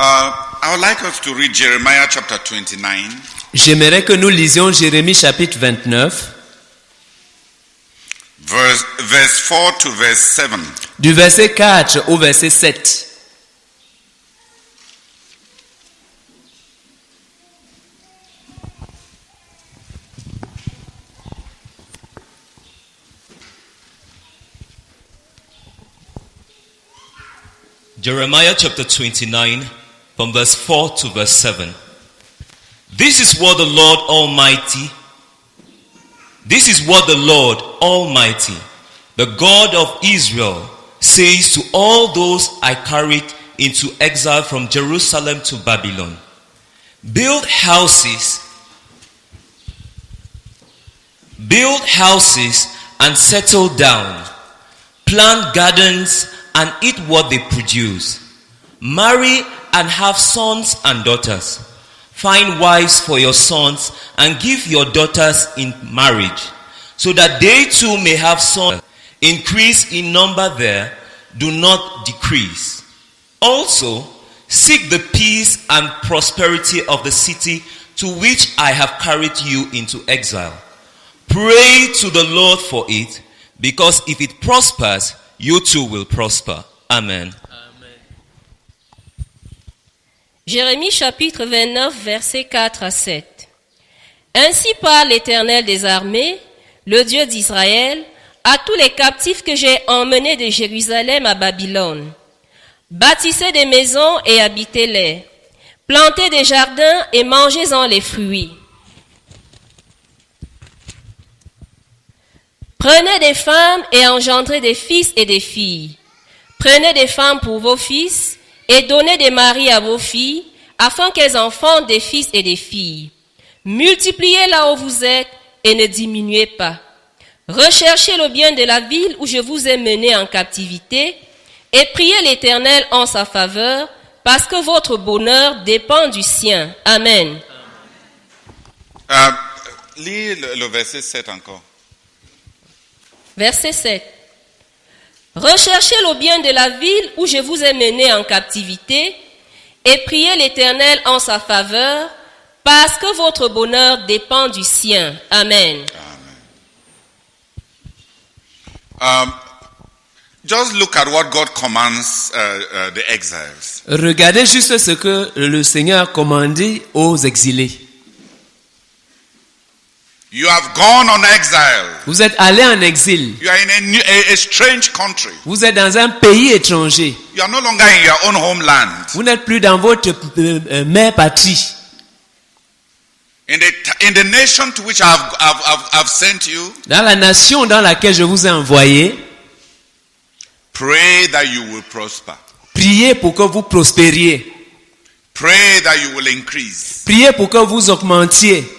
I would like us to read Jeremiah chapter 29. J'aimerais que nous lisions Jérémie chapitre 29, verse 4 to verse 7. du verset 4 au verset 7. Jeremiah chapter 29, from verse 4 to verse 7. This is what the Lord Almighty, the God of Israel, says to all those I carried into exile from Jerusalem to Babylon. Build houses and settle down. Plant gardens and eat what they produce. Marry and have sons and daughters. Find wives for your sons and give your daughters in marriage, so that they too may have sons. Increase in number there, do not decrease. Also, seek the peace and prosperity of the city to which I have carried you into exile. Pray to the Lord for it, because if it prospers, you too will prosper. Amen. Jérémie chapitre 29, versets 4 à 7. Ainsi parle l'Éternel des armées, le Dieu d'Israël, à tous les captifs que j'ai emmenés de Jérusalem à Babylone. Bâtissez des maisons et habitez-les. Plantez des jardins et mangez-en les fruits. Prenez des femmes et engendrez des fils et des filles. Prenez des femmes pour vos fils et donnez des maris à vos filles, afin qu'elles enfantent des fils et des filles. Multipliez là où vous êtes et ne diminuez pas. Recherchez le bien de la ville où je vous ai mené en captivité et priez l'Éternel en sa faveur, parce que votre bonheur dépend du sien. Amen. Lis le verset 7 encore. Verset 7. Recherchez le bien de la ville où je vous ai mené en captivité et priez l'Éternel en sa faveur, parce que votre bonheur dépend du sien. Amen. Just look at what God commands the exiles. Regardez juste ce que le Seigneur a commandé aux exilés. You have gone on exile. Vous êtes allés en exil. You are in a strange country. Vous êtes dans un pays étranger. You are no longer in your own homeland. Vous n'êtes plus dans votre mère patrie. In the nation to which I've sent you. Dans la nation dans laquelle je vous ai envoyé. Pray that you will prosper. Priez pour que vous prospériez. Pray that you will increase. Priez pour que vous augmentiez.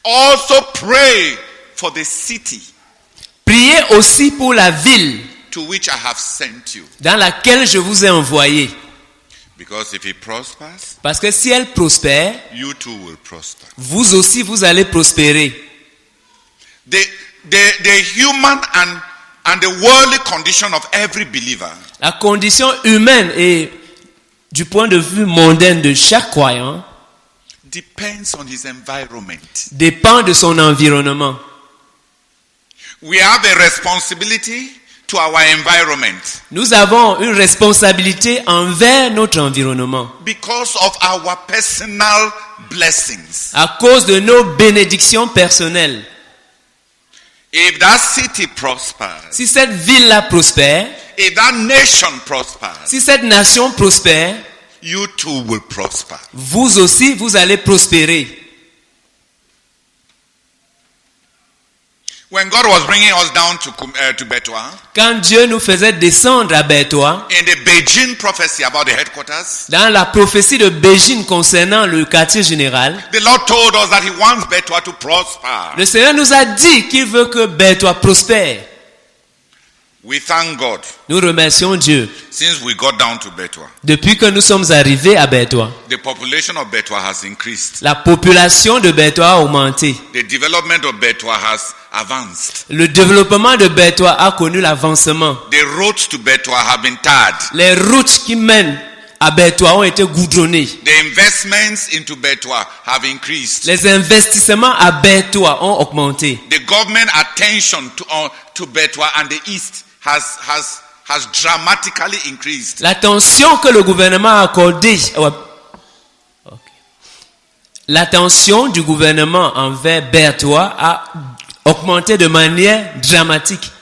Also pray for the city. Priez aussi pour la ville to which I have sent you. Dans laquelle je vous ai envoyé. Because if it prospers, parce que si elle prospère, you too will prosper. Vous aussi vous allez prospérer. The human and the worldly condition of every believer. La condition humaine et du point de vue mondain de chaque croyant depends on his environment. Dépend de son environnement. We have a responsibility to our environment. Nous avons une responsabilité envers notre environnement. Because of our personal blessings. À cause de nos bénédictions personnelles. If that city prospers. Si cette ville-là prospère. If that nation prospers. Si cette nation prospère. You too will prosper. Vous aussi, vous allez prospérer. When God was bringing us down to Betoa, quand Dieu nous faisait descendre à Betoa, in the Beijing prophecy about the headquarters, dans la prophétie de Beijing concernant le quartier général, the Lord told us that He wants Betoa to prosper. Le Seigneur nous a dit qu'il veut que Betoa prospère. We thank God. Nous remercions Dieu. Since we got down to Betoa, depuis que nous sommes arrivés à Betoa, the population of Betoa has increased. La population de Betoa a augmenté. The development of Betoa has advanced. Le développement de Betoa a connu l'avancement. The roads to Betoa have been tarred. Les routes qui mènent à Bertois ont été goudronnés. The investments into Betwa have increased. Les investissements à Bertois ont augmenté. The government attention to Betwa and the East has dramatically increased. L'attention que le gouvernement a accordée, l'attention du gouvernement envers Bertois a augmenté de manière dramatique.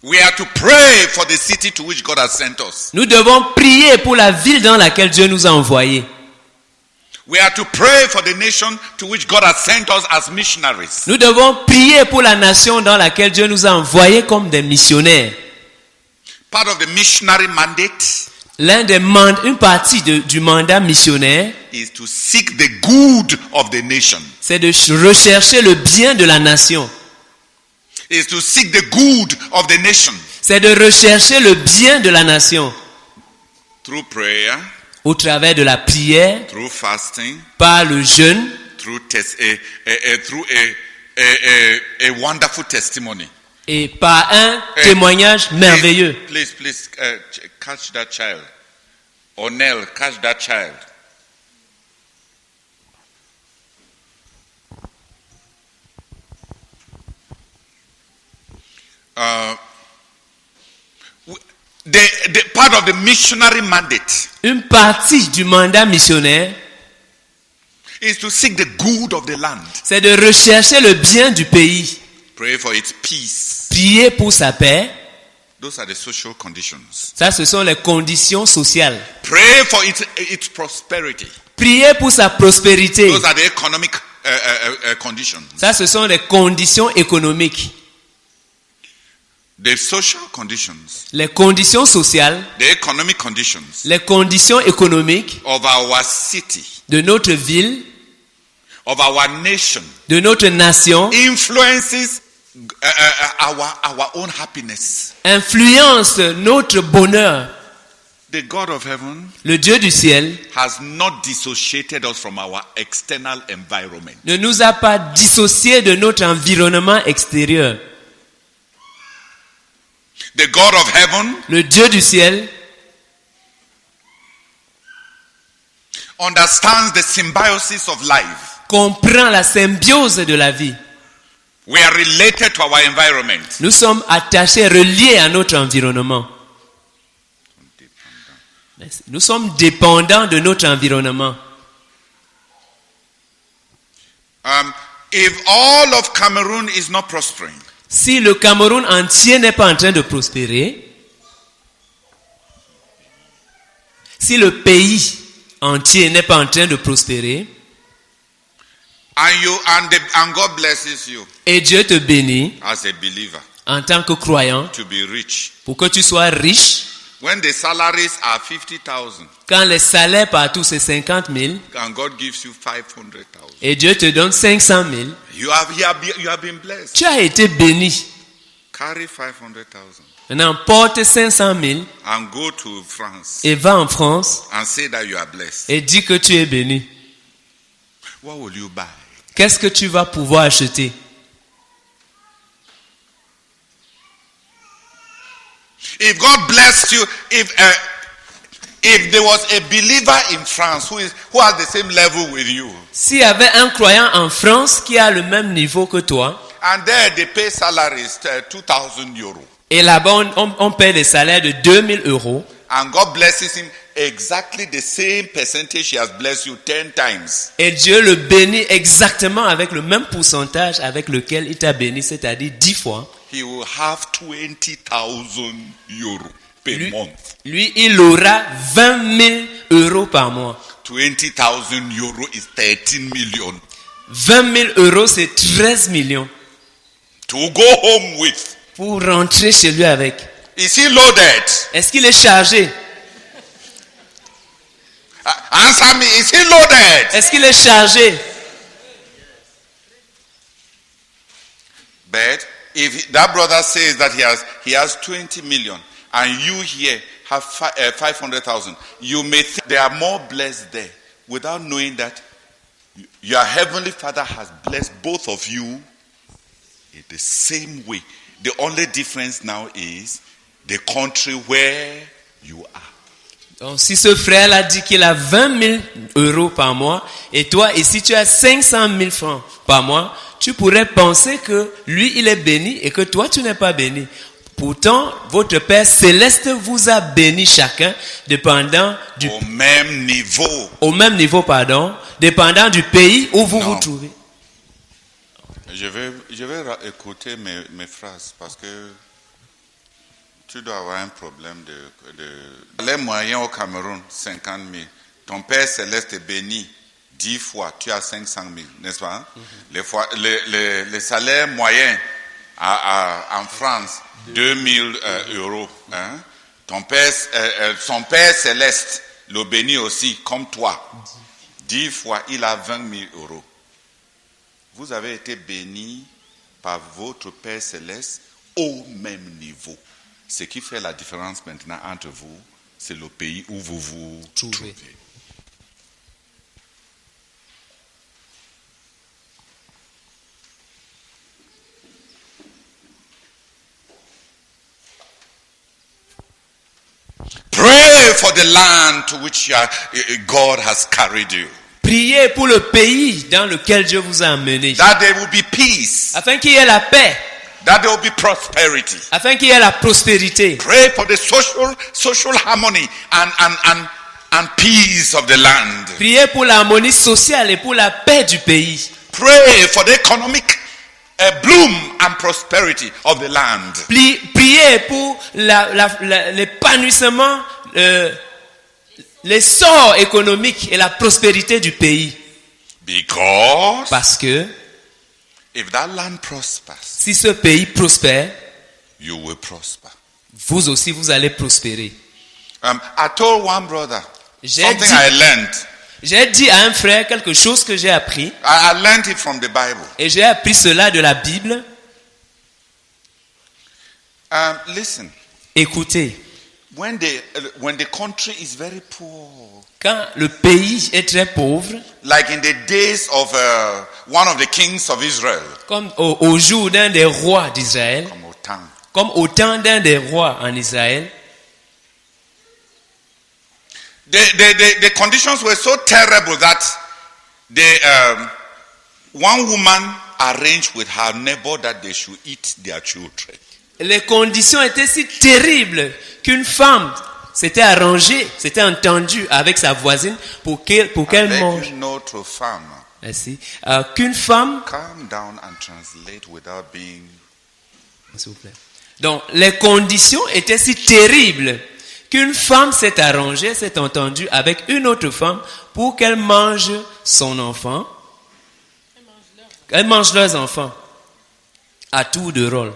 We are to pray for the city to which God has sent us. Nous devons prier pour la ville dans laquelle Dieu nous a envoyés. We are to pray for the nation to which God has sent us as missionaries. Nous devons prier pour la nation dans laquelle Dieu nous a envoyés comme des missionnaires. Part of the missionary mandate Une partie du mandat missionnaire, is to seek the good of the nation. c'est de rechercher le bien de la nation. Is to seek the good of the nation. C'est de rechercher le bien de la nation. Through prayer, Au travers de la prière, through fasting, par le jeûne, through a wonderful testimony. et par un témoignage merveilleux. Please, catch that child. O'Neill, catch that child. The part of the missionary mandate Une partie du mandat missionnaire, is to seek the good of the land. c'est de rechercher le bien du pays. Pray for its peace. Prier pour sa paix. Those are the social conditions. Ça, ce sont les conditions sociales. Pray for its prosperity. Prier pour sa prospérité. Those are the economic conditions. Ça, ce sont les conditions économiques. The social conditions, Les conditions sociales, the economic conditions les conditions économiques of our city, de notre ville, of our nation, de notre nation, influences our own happiness. influencent notre bonheur. The God of heaven Le Dieu du ciel has not dissociated us from our external environment. ne nous a pas dissociés de notre environnement extérieur. The God of heaven Le Dieu du ciel understands the symbiosis of life. comprend la symbiose de la vie. We are related to our environment. Nous sommes attachés, reliés à notre environnement. Nous sommes dépendants de notre environnement. If all of Cameroon is not prospering, Si le Cameroun entier n'est pas en train de prospérer, si le pays entier n'est pas en train de prospérer, and God blesses you et Dieu te bénit as a believer en tant que croyant, to be rich. pour que tu sois riche, When the salaries are 50,000 quand les salaires partout c'est 50 000, and God gives you 500,000, et Dieu te donne 500 000, you have been blessed. tu as été béni. Carry 500,000 Maintenant, porte 500 000 and go to France et va en France and say that you are blessed. et dis que tu es béni. What will you buy? Qu'est-ce que tu vas pouvoir acheter? If God blessed you, if there was a believer in France who has the same level with you, S'il y avait un croyant en France qui a le même niveau que toi, and there they pay salaries 2,000 euros, et là-bas on paie des salaires de 2000 euros, and God blesses him exactly the same percentage he has blessed you 10 times, et Dieu le bénit exactement avec le même pourcentage avec lequel il t'a béni, c'est-à-dire 10 fois, he will have 20,000 euros per month. lui il aura 20 000 euros par mois. 20,000 euros is 13 million 20 000 euros c'est 13 millions to go home with. pour rentrer chez lui avec. Is he loaded? Est-ce qu'il est chargé? Answer me, is he loaded? Est-ce qu'il est chargé? But if that brother says that he has 20 million and you here have 500,000, you may think they are more blessed there without knowing that your heavenly Father has blessed both of you in the same way. The only difference now is the country where you are. Donc, si ce frère a dit qu'il a 20 000 euros par mois, et toi, ici, tu as 500 000 francs par mois, tu pourrais penser que lui, il est béni et que toi, tu n'es pas béni. Pourtant, votre Père Céleste vous a béni chacun, dépendant du, Au même niveau. dépendant du pays où vous Non. vous trouvez. Je vais écouter mes phrases parce que tu dois avoir un problème de... Les moyens au Cameroun, 50 000. Ton Père Céleste est béni 10 fois, tu as 500 000, n'est-ce pas? Les salaires moyens en France, 2 000 euros. Hein? Son Père Céleste le bénit aussi, comme toi. 10 fois, il a 20 000 euros. Vous avez été bénis par votre Père Céleste au même niveau. Ce qui fait la différence maintenant entre vous, c'est le pays où vous vous trouvez. Pray for the land to which God has carried you. Priez pour le pays dans lequel Dieu vous a amené, That there will be peace. afin qu'il y ait la paix, That there will be prosperity. afin qu'il y ait la prospérité. Pray for the social harmony and peace of the land. Priez pour l'harmonie sociale et pour la paix du pays. Pray for the economic bloom and prosperity of the land. Priez pour l'épanouissement, l'essor économique et la prospérité du pays. Because Parce que if that land prospers, si ce pays prospère, you will prosper. vous aussi vous allez prospérer. I told one brother J'ai something dit- I learned. J'ai dit à un frère quelque chose que j'ai appris, I learned it from the Bible. et j'ai appris cela de la Bible. Listen, Écoutez, when the country is very poor, quand le pays est très pauvre, like in the days of one of the kings of Israel, comme au jour d'un des rois d'Israël, comme au temps d'un des rois en Israël, the conditions were so terrible that one woman arranged with her neighbor that they should eat their children. les conditions étaient si terribles qu'une femme s'était arrangée, s'était entendue avec sa voisine pour qu'elle Avec mange. une autre femme. Merci. Qu'une femme, Calm down and translate without being... s'il vous plaît. Donc, les conditions étaient si terribles qu'une femme s'est arrangée, s'est entendue avec une autre femme pour qu'elle mange son enfant. Elle mange leurs enfants à tour de rôle.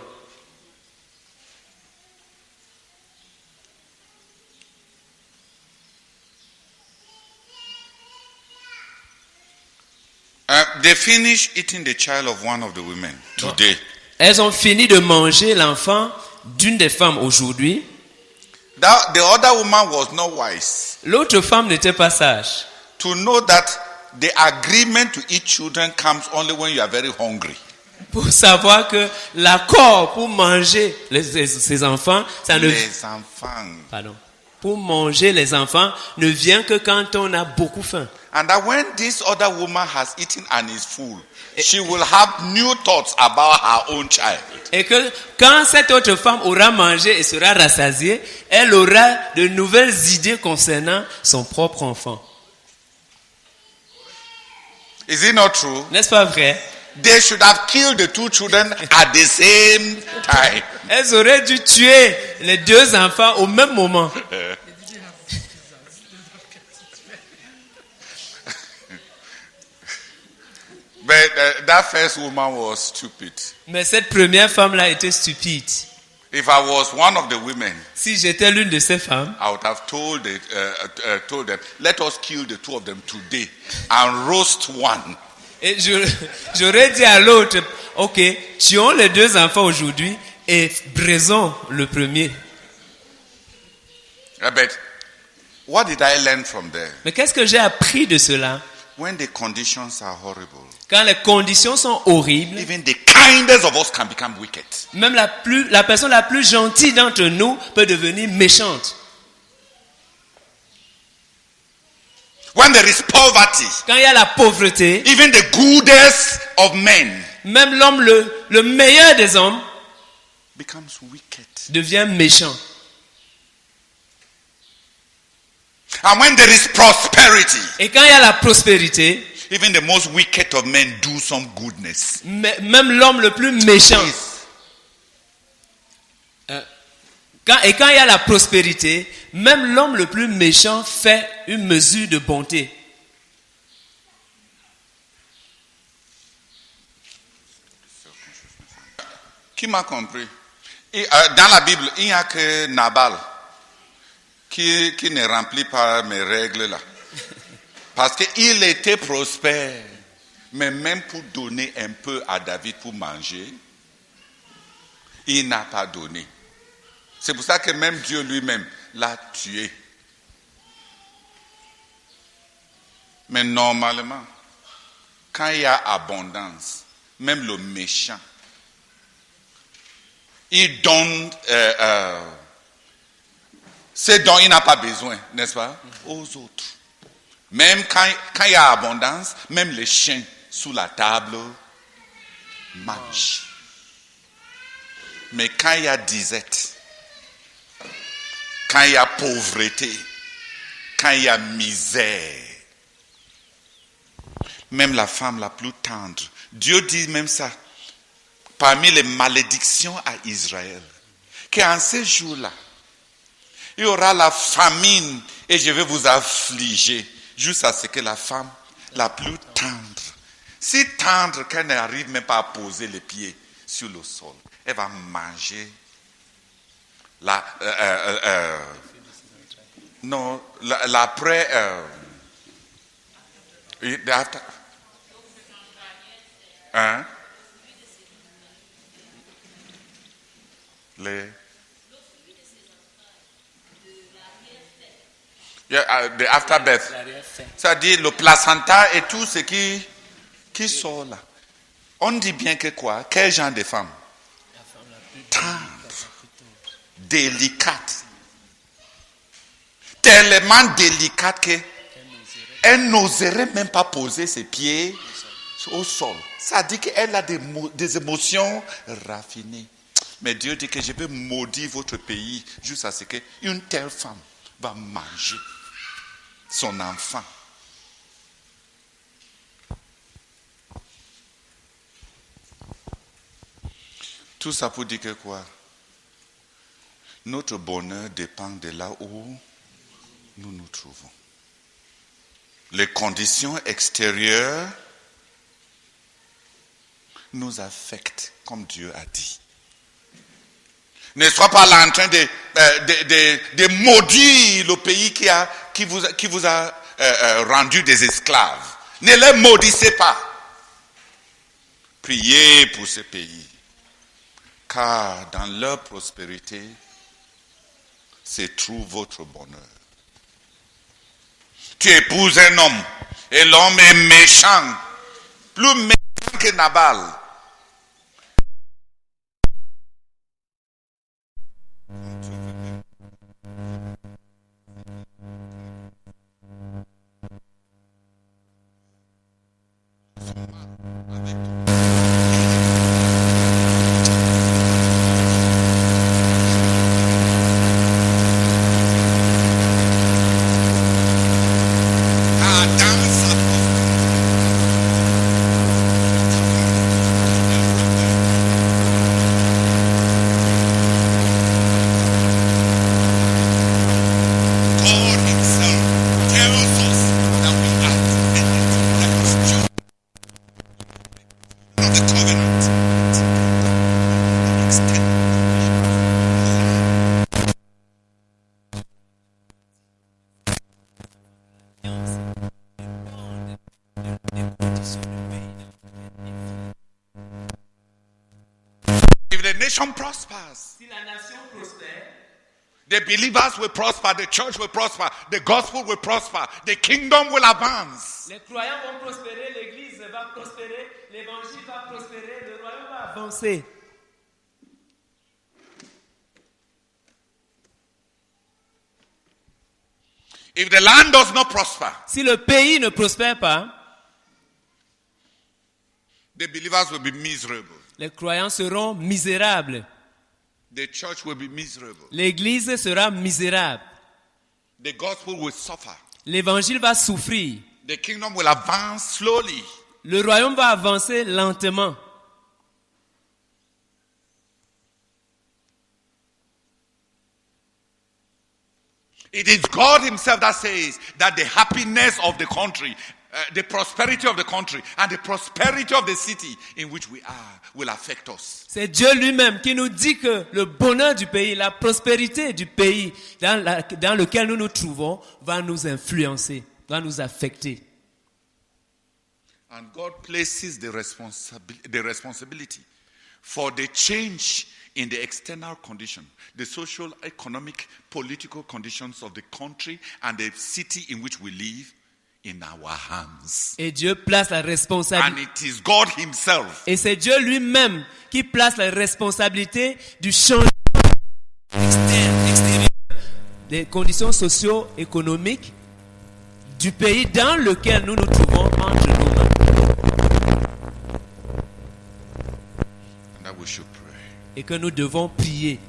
They finished eating the child of one of the women today. Elles ont fini de manger l'enfant d'une des femmes aujourd'hui. The other woman was not wise L'autre femme n'était pas sage. to know that the agreement to eat children comes only when you are very hungry. Pour savoir que l'accord pour manger ses enfants, ça ne... Les enfants. Pardon. Pour manger les enfants ne vient que quand on a beaucoup faim. And that when this other woman has eaten and is full, she will have new thoughts about her own child. Et que quand cette autre femme aura mangé et sera rassasiée, elle aura de nouvelles idées concernant son propre enfant. Is it not true? N'est-ce pas vrai? They should have killed the two children at the same time. Elles auraient dû tuer les deux enfants au même moment. But that first woman was stupid. Mais cette première femme-là était stupide. If I was one of the women, Si j'étais l'une de ces femmes, I would have told them, let us kill the two of them today and roast one. et j'aurais dit à l'autre, ok, tuons les deux enfants aujourd'hui et braisons le premier. But what did I learn from there? Mais qu'est-ce que j'ai appris de cela? When the conditions are horrible, Quand les conditions sont horribles, even the kindest of us can become wicked. même la personne la plus gentille d'entre nous peut devenir méchante. When there is poverty, Quand il y a la pauvreté, even the goodest of men même l'homme le meilleur des hommes becomes wicked. devient méchant. And when there is prosperity, Et quand il y a la prospérité, even the most wicked of men do some goodness. même l'homme le plus méchant. Quand il y a la prospérité, même l'homme le plus méchant fait une mesure de bonté. Qui m'a compris? Dans la Bible, il n'y a que Nabal qui ne remplit pas mes règles là. Parce qu'il était prospère. Mais même pour donner un peu à David pour manger, il n'a pas donné. C'est pour ça que même Dieu lui-même l'a tué. Mais normalement, quand il y a abondance, même le méchant, il donne ce dont il n'a pas besoin, n'est-ce pas, aux autres. Même quand il y a abondance, même les chiens sous la table mangent. Mais quand il y a disette, quand il y a pauvreté, quand il y a misère, même la femme la plus tendre, Dieu dit même ça, parmi les malédictions à Israël, qu'en ces jours-là, il y aura la famine et je vais vous affliger jusqu'à ce que la femme la plus tendre, si tendre qu'elle n'arrive même pas à poser les pieds sur le sol, elle va manger l'après hein? The afterbirth. C'est-à-dire le placenta et tout ce qui sort là. On dit bien que quoi? Quel genre de femme? Tendre, délicate. Tellement délicate qu'elle n'oserait même pas poser ses pieds au sol. Ça dit qu'elle a des émotions raffinées. Mais Dieu dit que je vais maudire votre pays jusqu'à ce qu'une telle femme va manger son enfant. Tout ça pour dire que quoi? Notre bonheur dépend de là où nous nous trouvons. Les conditions extérieures nous affectent comme Dieu a dit. Ne sois pas là en train de maudire le pays qui vous a rendu des esclaves. Ne les maudissez pas. Priez pour ce pays. Car dans leur prospérité se trouve votre bonheur. Tu épouses un homme et l'homme est méchant, plus méchant que Nabal. If the nation prospers, Si la nation prospère, the believers will prosper, the church will prosper, the gospel will prosper, the kingdom will advance. les croyants vont prospérer, l'église va prospérer, l'évangile va prospérer, le royaume va avancer. If the land does not prosper, Si le pays ne prospère pas, the believers will be miserable. les croyants seront misérables. The church will be miserable. L'église sera misérable. The gospel will suffer. L'évangile va souffrir. The kingdom will advance slowly. Le royaume va avancer lentement. It is God himself that says that the happiness of the country, the prosperity of the country, and the prosperity of the city in which we are will affect us. C'est Dieu lui-même qui nous dit que le bonheur du pays, la prospérité du pays dans lequel nous nous trouvons va nous influencer, va nous affecter. And God places the responsibility for the change in the external condition, the social, economic, political conditions of the country and the city in which we live in our hands. Et Dieu place la And responsabilité. it is God himself Et c'est Dieu lui-même qui place la responsabilité du changement extérieur des conditions socio-économiques du pays dans lequel nous nous trouvons entre nous-mêmes. and that we should pray Et que nous devons prier.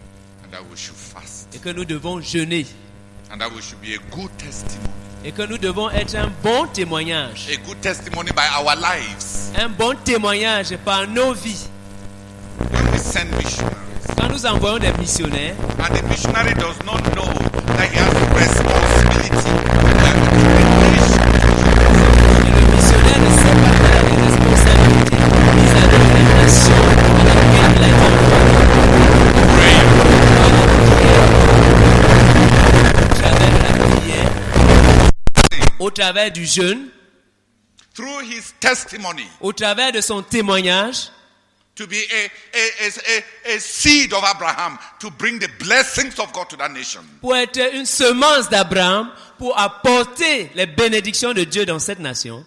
and that we should fast Et que nous devons jeûner. and that we should be a good testimony. Et que nous devons être un bon témoignage. A good testimony by our lives. Un bon témoignage par nos vies. When we send missionaries, Quand nous envoyons des missionnaires, and the missionary does not know that he has responsibility to the nation, et le missionnaire ne sait pas qu'il a des responsabilités vis-à-vis de la nation à laquelle il a été envoyé. pray, Au travers du jeûne, through his testimony, au travers de son témoignage, to be a seed of Abraham, to bring the blessings of God to that nation. pour être une semence d'Abraham, pour apporter les bénédictions de Dieu dans cette nation.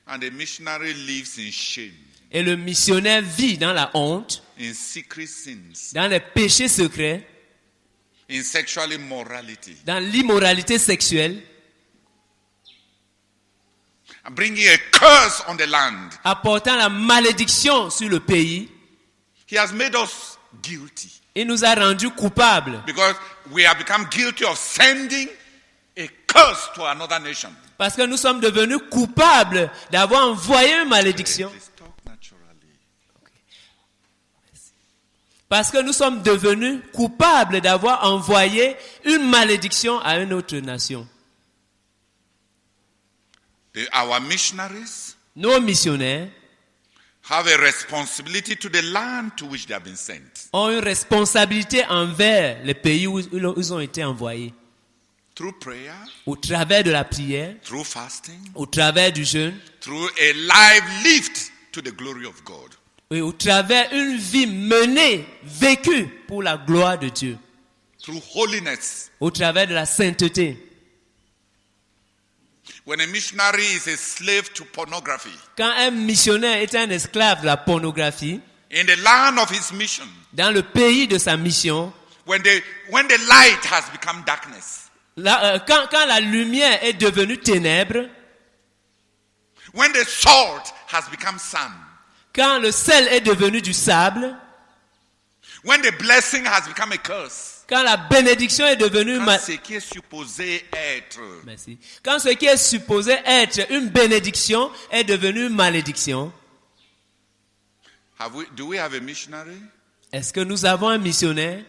And the missionary lives in shame, Et le missionnaire vit dans la honte, in secret sins, dans les péchés secrets, in sexual immorality, dans l'immoralité sexuelle, and bringing a curse on the land. apportant la malédiction sur le pays. He has made us guilty Il nous a rendus coupables because we have become guilty of sending a curse to another nation. parce que nous sommes devenus coupables d'avoir envoyé une malédiction. Please talk naturally. Parce que nous sommes devenus coupables d'avoir envoyé une malédiction à une autre nation. Our missionaries Nos missionnaires have a responsibility to the land to which they have been sent. ont une responsabilité envers les pays où ils ont été envoyés. Through prayer, Au travers de la prière, through fasting, au travers du jeûne, through a life lived to the glory of God. et au travers une vie menée, vécue pour la gloire de Dieu. Through holiness. Au travers de la sainteté. When a missionary is a slave to pornography, Quand un missionnaire est un esclave de la pornographie, in the land of his mission, dans le pays de sa mission, when the light has become darkness, quand la lumière est devenue ténèbres, when the salt has become sand, quand le sel est devenu du sable, when the blessing has become a curse, quand la bénédiction est devenue quand ce qui est supposé être Merci. Quand ce qui est supposé être une bénédiction est devenu une malédiction, do we have a missionary? est-ce que nous avons un missionnaire?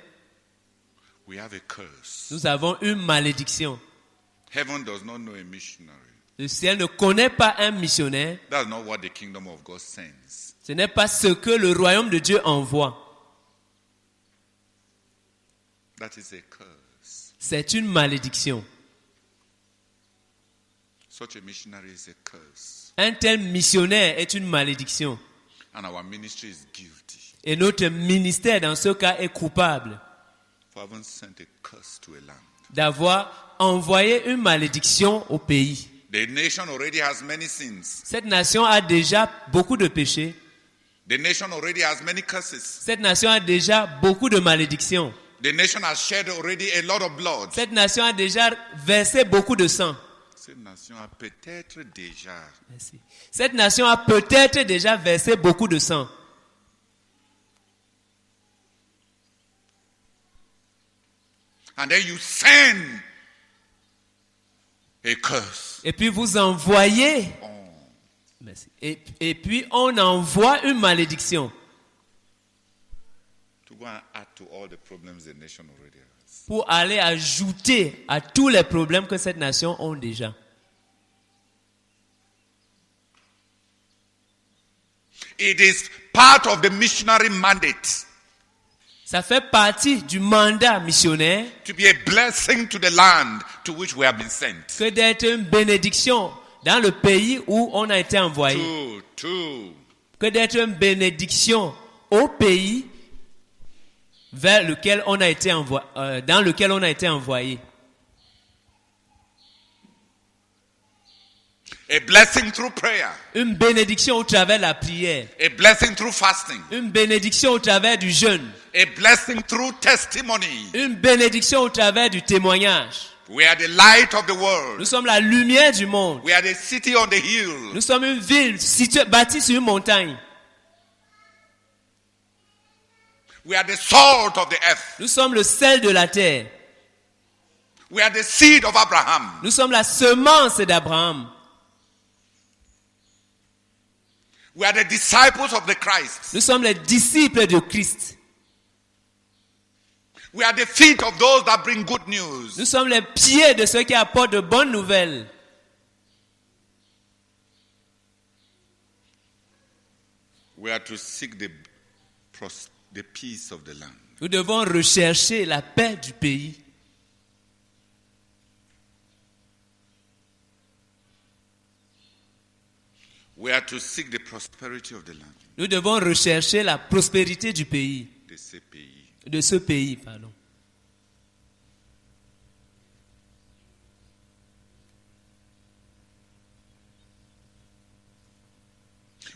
We have a curse. Nous avons une malédiction. Heaven does not know a missionary. Le ciel ne connaît pas un missionnaire. That's not what the kingdom of God sends. Ce n'est pas ce que le royaume de Dieu envoie. That is a curse. C'est une malédiction. Such a missionary is a curse. Un tel missionnaire est une malédiction. And our ministry is guilty Et notre ministère, dans ce cas, est coupable for having sent a curse to a land. d'avoir envoyé une malédiction au pays. The nation already has many sins. Cette nation a déjà beaucoup de péchés. The nation already has many curses. Cette nation a déjà beaucoup de malédictions. The nation has shed already a lot of blood. Cette nation a déjà versé beaucoup de sang. Cette nation a peut-être déjà. Merci. Cette nation a peut-être déjà versé beaucoup de sang. And then you send a curse. Et puis vous envoyez. Merci. Et puis on envoie une malédiction To go and add to all the problems the nation already has. pour aller ajouter à tous les problèmes que cette nation a déjà. It is part of the missionary mandate Ça fait partie du mandat missionnaire to be a blessing to the land to which we have been sent. que d'être une bénédiction dans le pays où on a été envoyé. Que d'être une bénédiction au pays vers lequel on a été dans lequel on a été envoyé. A blessing through prayer. Une bénédiction au travers de la prière. A blessing through fasting. Une bénédiction au travers du jeûne. A blessing through testimony. Une bénédiction au travers du témoignage. We are the light of the Nous world. sommes la lumière du monde. We are the city on the hill. Nous sommes une ville bâtie sur une montagne. We are the salt of the earth. Nous sommes le sel de la terre. We are the seed of Abraham. Nous sommes la semence d'Abraham. We are the disciples of the Christ. Nous sommes les disciples de Christ. We are the feet of those that bring good news. Nous sommes les pieds de ceux qui apportent de bonnes nouvelles. We are to seek the peace of the land. Nous devons rechercher la paix du pays. We are to seek the prosperity of the land. Nous devons rechercher la prospérité du pays. De ce pays. De ce pays, pardon.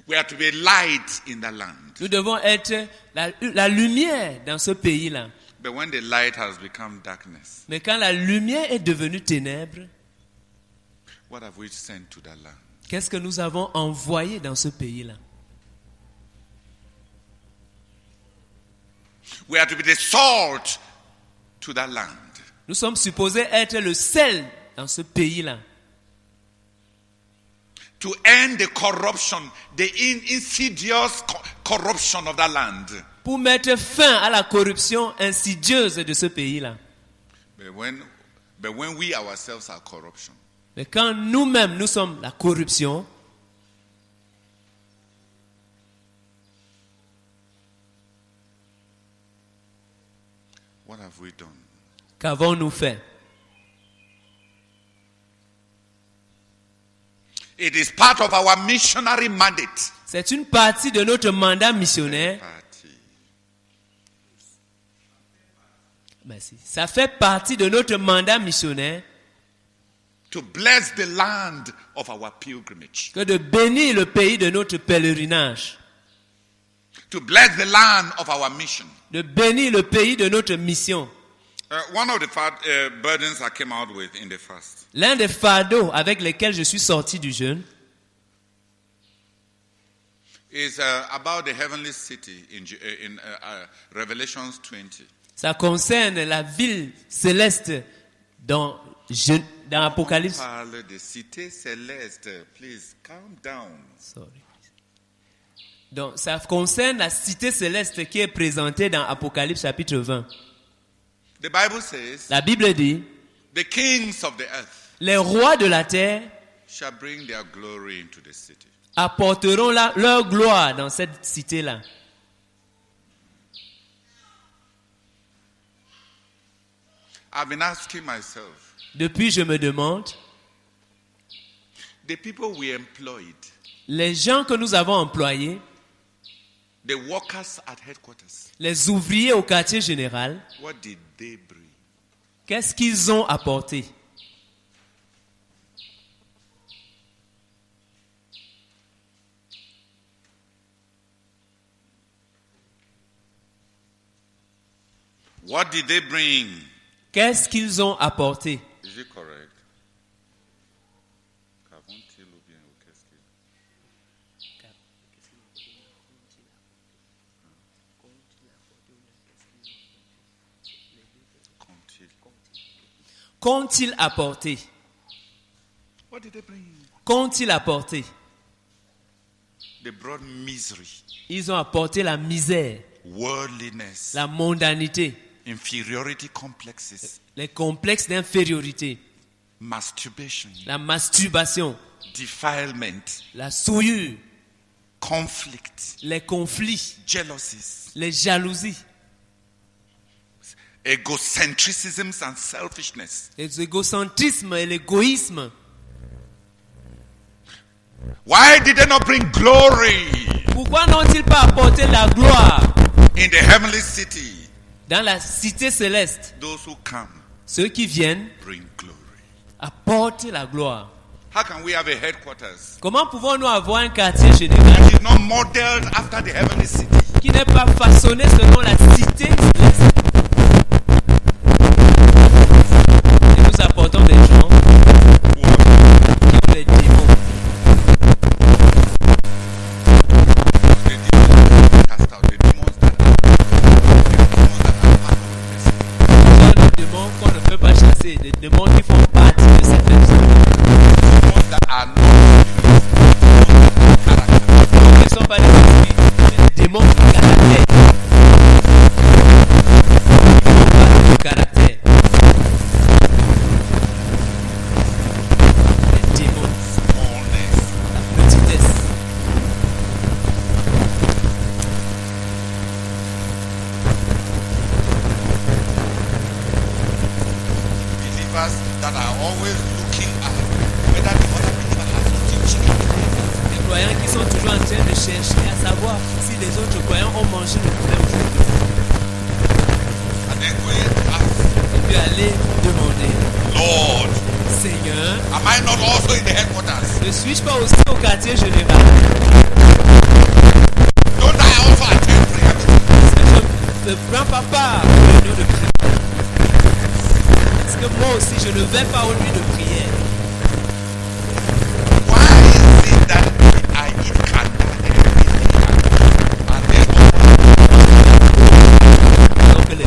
We are to be light in the land. Nous devons être la lumière dans ce pays-là. But when the light has become darkness, Mais quand la lumière est devenue ténèbres, what have we sent to that land? qu'est-ce que nous avons envoyé dans ce pays-là? We are to be the salt to that land. Nous sommes supposés être le sel dans ce pays-là. To end the corruption, the insidious corruption of that land. Pour mettre fin à la corruption insidieuse de ce pays-là. But when we ourselves are corruption, Mais quand nous-mêmes, nous sommes la corruption, what have we done? qu'avons-nous fait? It is part of our missionary mandate. C'est une partie de notre mandat missionnaire. Merci. Ça fait partie de notre mandat missionnaire To bless the land of our pilgrimage. que de bénir le pays de notre pèlerinage. To bless the land of our mission. De bénir le pays de notre mission. One of the burdens I came out with in the fast L'un des fardeaux avec lesquels je suis sorti du jeûne is about the heavenly city in Revelations 20. ça concerne la ville céleste dans Apocalypse. Parle de cité céleste. Please calm down. Sorry. Donc, ça concerne la cité céleste qui est présentée dans Apocalypse chapitre 20. The Bible says, La Bible dit, the kings of the earth les rois de la terre shall bring their glory into the city. apporteront leur gloire dans cette cité-là. I've been asking myself, Depuis, je me demande, the people we employed, les gens que nous avons employés, the workers at headquarters, les ouvriers au quartier général, what did they bring? qu'est-ce qu'ils ont apporté? What did they bring? Qu'est-ce qu'ils ont apporté? Is it correct? Qu'avont-ils ou bien qu'est-ce qu'ils- Qu'ont-ils? Qu'ont-ils apporté? What did they bring? Qu'ont-ils apporté? They brought misery, Ils ont apporté la misère, worldliness, la mondanité, inferiority complexes, les complexes d'infériorité, masturbation, la masturbation, defilement, la souillure, conflict, les conflits, jealousies, les jalousies, egocentricisms and selfishness. les égocentrismes et l'égoïsme. Why did they not bring glory Pourquoi n'ont-ils pas apporté la gloire in the heavenly city? dans la cité céleste? Those who come Ceux qui viennent bring glory. apportent la gloire. How can we have a headquarters Comment pouvons-nous avoir un quartier général that is not modeled after the heavenly city? qui n'est pas façonné selon la cité céleste? Et nous apportons des gens qui ont des démons. The demons cast out, the demons that are part of the person. Ce sont des démons qu'on ne peut pas chasser, des démons qui font partie de cette personne. Demons that are not character. Donc, ils ne sont pas des esprits, mais des démons de caractère. Ils font partie du caractère. Les démons, Smallness, la petitesse. believers that are always looking at whether the other believer has eaten chicken. Les croyants qui sont toujours en train de chercher à savoir si les autres croyants ont mangé le poulet aujourd'hui. And then going to ask, Et puis aller demander, Lord, Seigneur, am I not also in the headquarters? ne suis-je pas aussi au quartier général? Don't I also attend prayer meetings? Est-ce que je ne prends pas part aux réunions de prière? Est-ce que moi aussi je ne vais pas aux nuits de prière? Why is it that I eat kanda and then Donc les...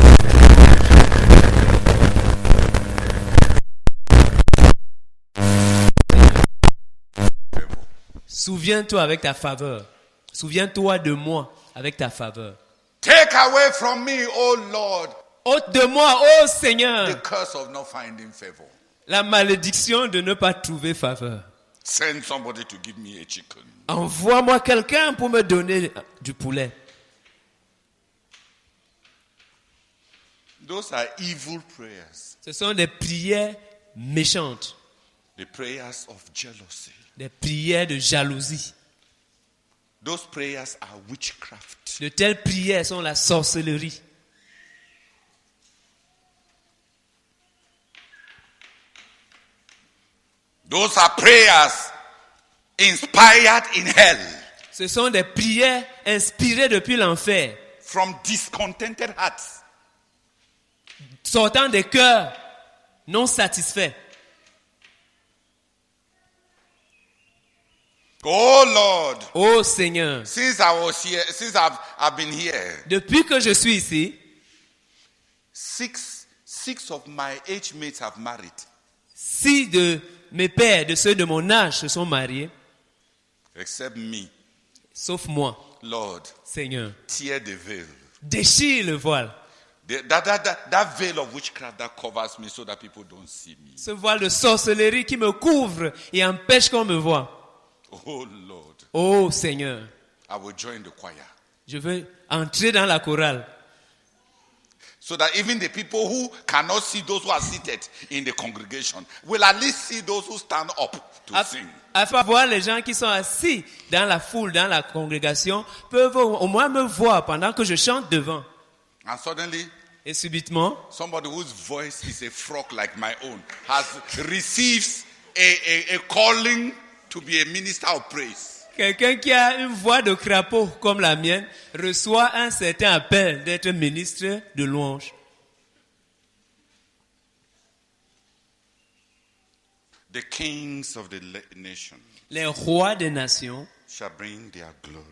Souviens-toi avec ta faveur. Souviens-toi de moi avec ta faveur. take away from me, O Lord, Ôte de moi, ô the Seigneur, curse of not finding favor. la malédiction de ne pas trouver faveur. Send somebody to give me a chicken. Envoie-moi quelqu'un pour me donner du poulet. Those are evil prayers. Ce sont des prières méchantes, The prayers of jealousy. des prières de jalousie. Those prayers are witchcraft. De telles prières sont la sorcellerie. Those are prayers inspired in hell Ce sont des prières inspirées depuis l'enfer, from discontented hearts. sortant des cœurs non satisfaits. Oh Lord, Ô Seigneur, since I was here, since I've been here, depuis que je suis ici, six of my age mates have married. 6 de mes pères, de ceux de mon âge, se sont mariés, Except me. sauf moi. Lord, Seigneur, tear the veil. déchire le voile. That veil of witchcraft that covers me so that people don't see me. Ce voile de sorcellerie qui me couvre et empêche qu'on me voie. Oh Lord, Ô Seigneur, I will join the choir. je veux entrer dans la chorale. So that even the people who cannot see those who are seated in the congregation will at least see those who stand up to sing. Afin de voir les gens qui sont assis dans la foule, dans la congrégation, peuvent au moins me voir pendant que je chante devant. And suddenly, Et subitement, somebody whose voice is a frog like my own receives a calling to be a minister of praise. quelqu'un qui a une voix de crapaud comme la mienne reçoit un certain appel d'être ministre de louange. The kings of the nation Les rois des nations shall bring their glory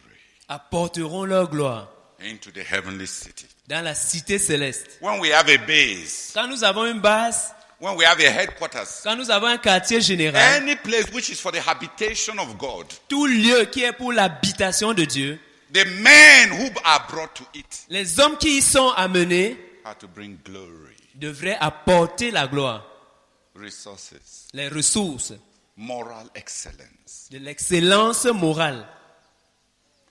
apporteront leur gloire into the heavenly city. dans la cité céleste. When we have a base, Quand nous avons une base, when we have a headquarters, quand nous avons un quartier général, any place which is for the habitation of God, tout lieu qui est pour l'habitation de Dieu, the men who are brought to it les hommes qui y sont amenés are to bring glory, devraient apporter la gloire, resources, les ressources, moral excellence, de l'excellence morale,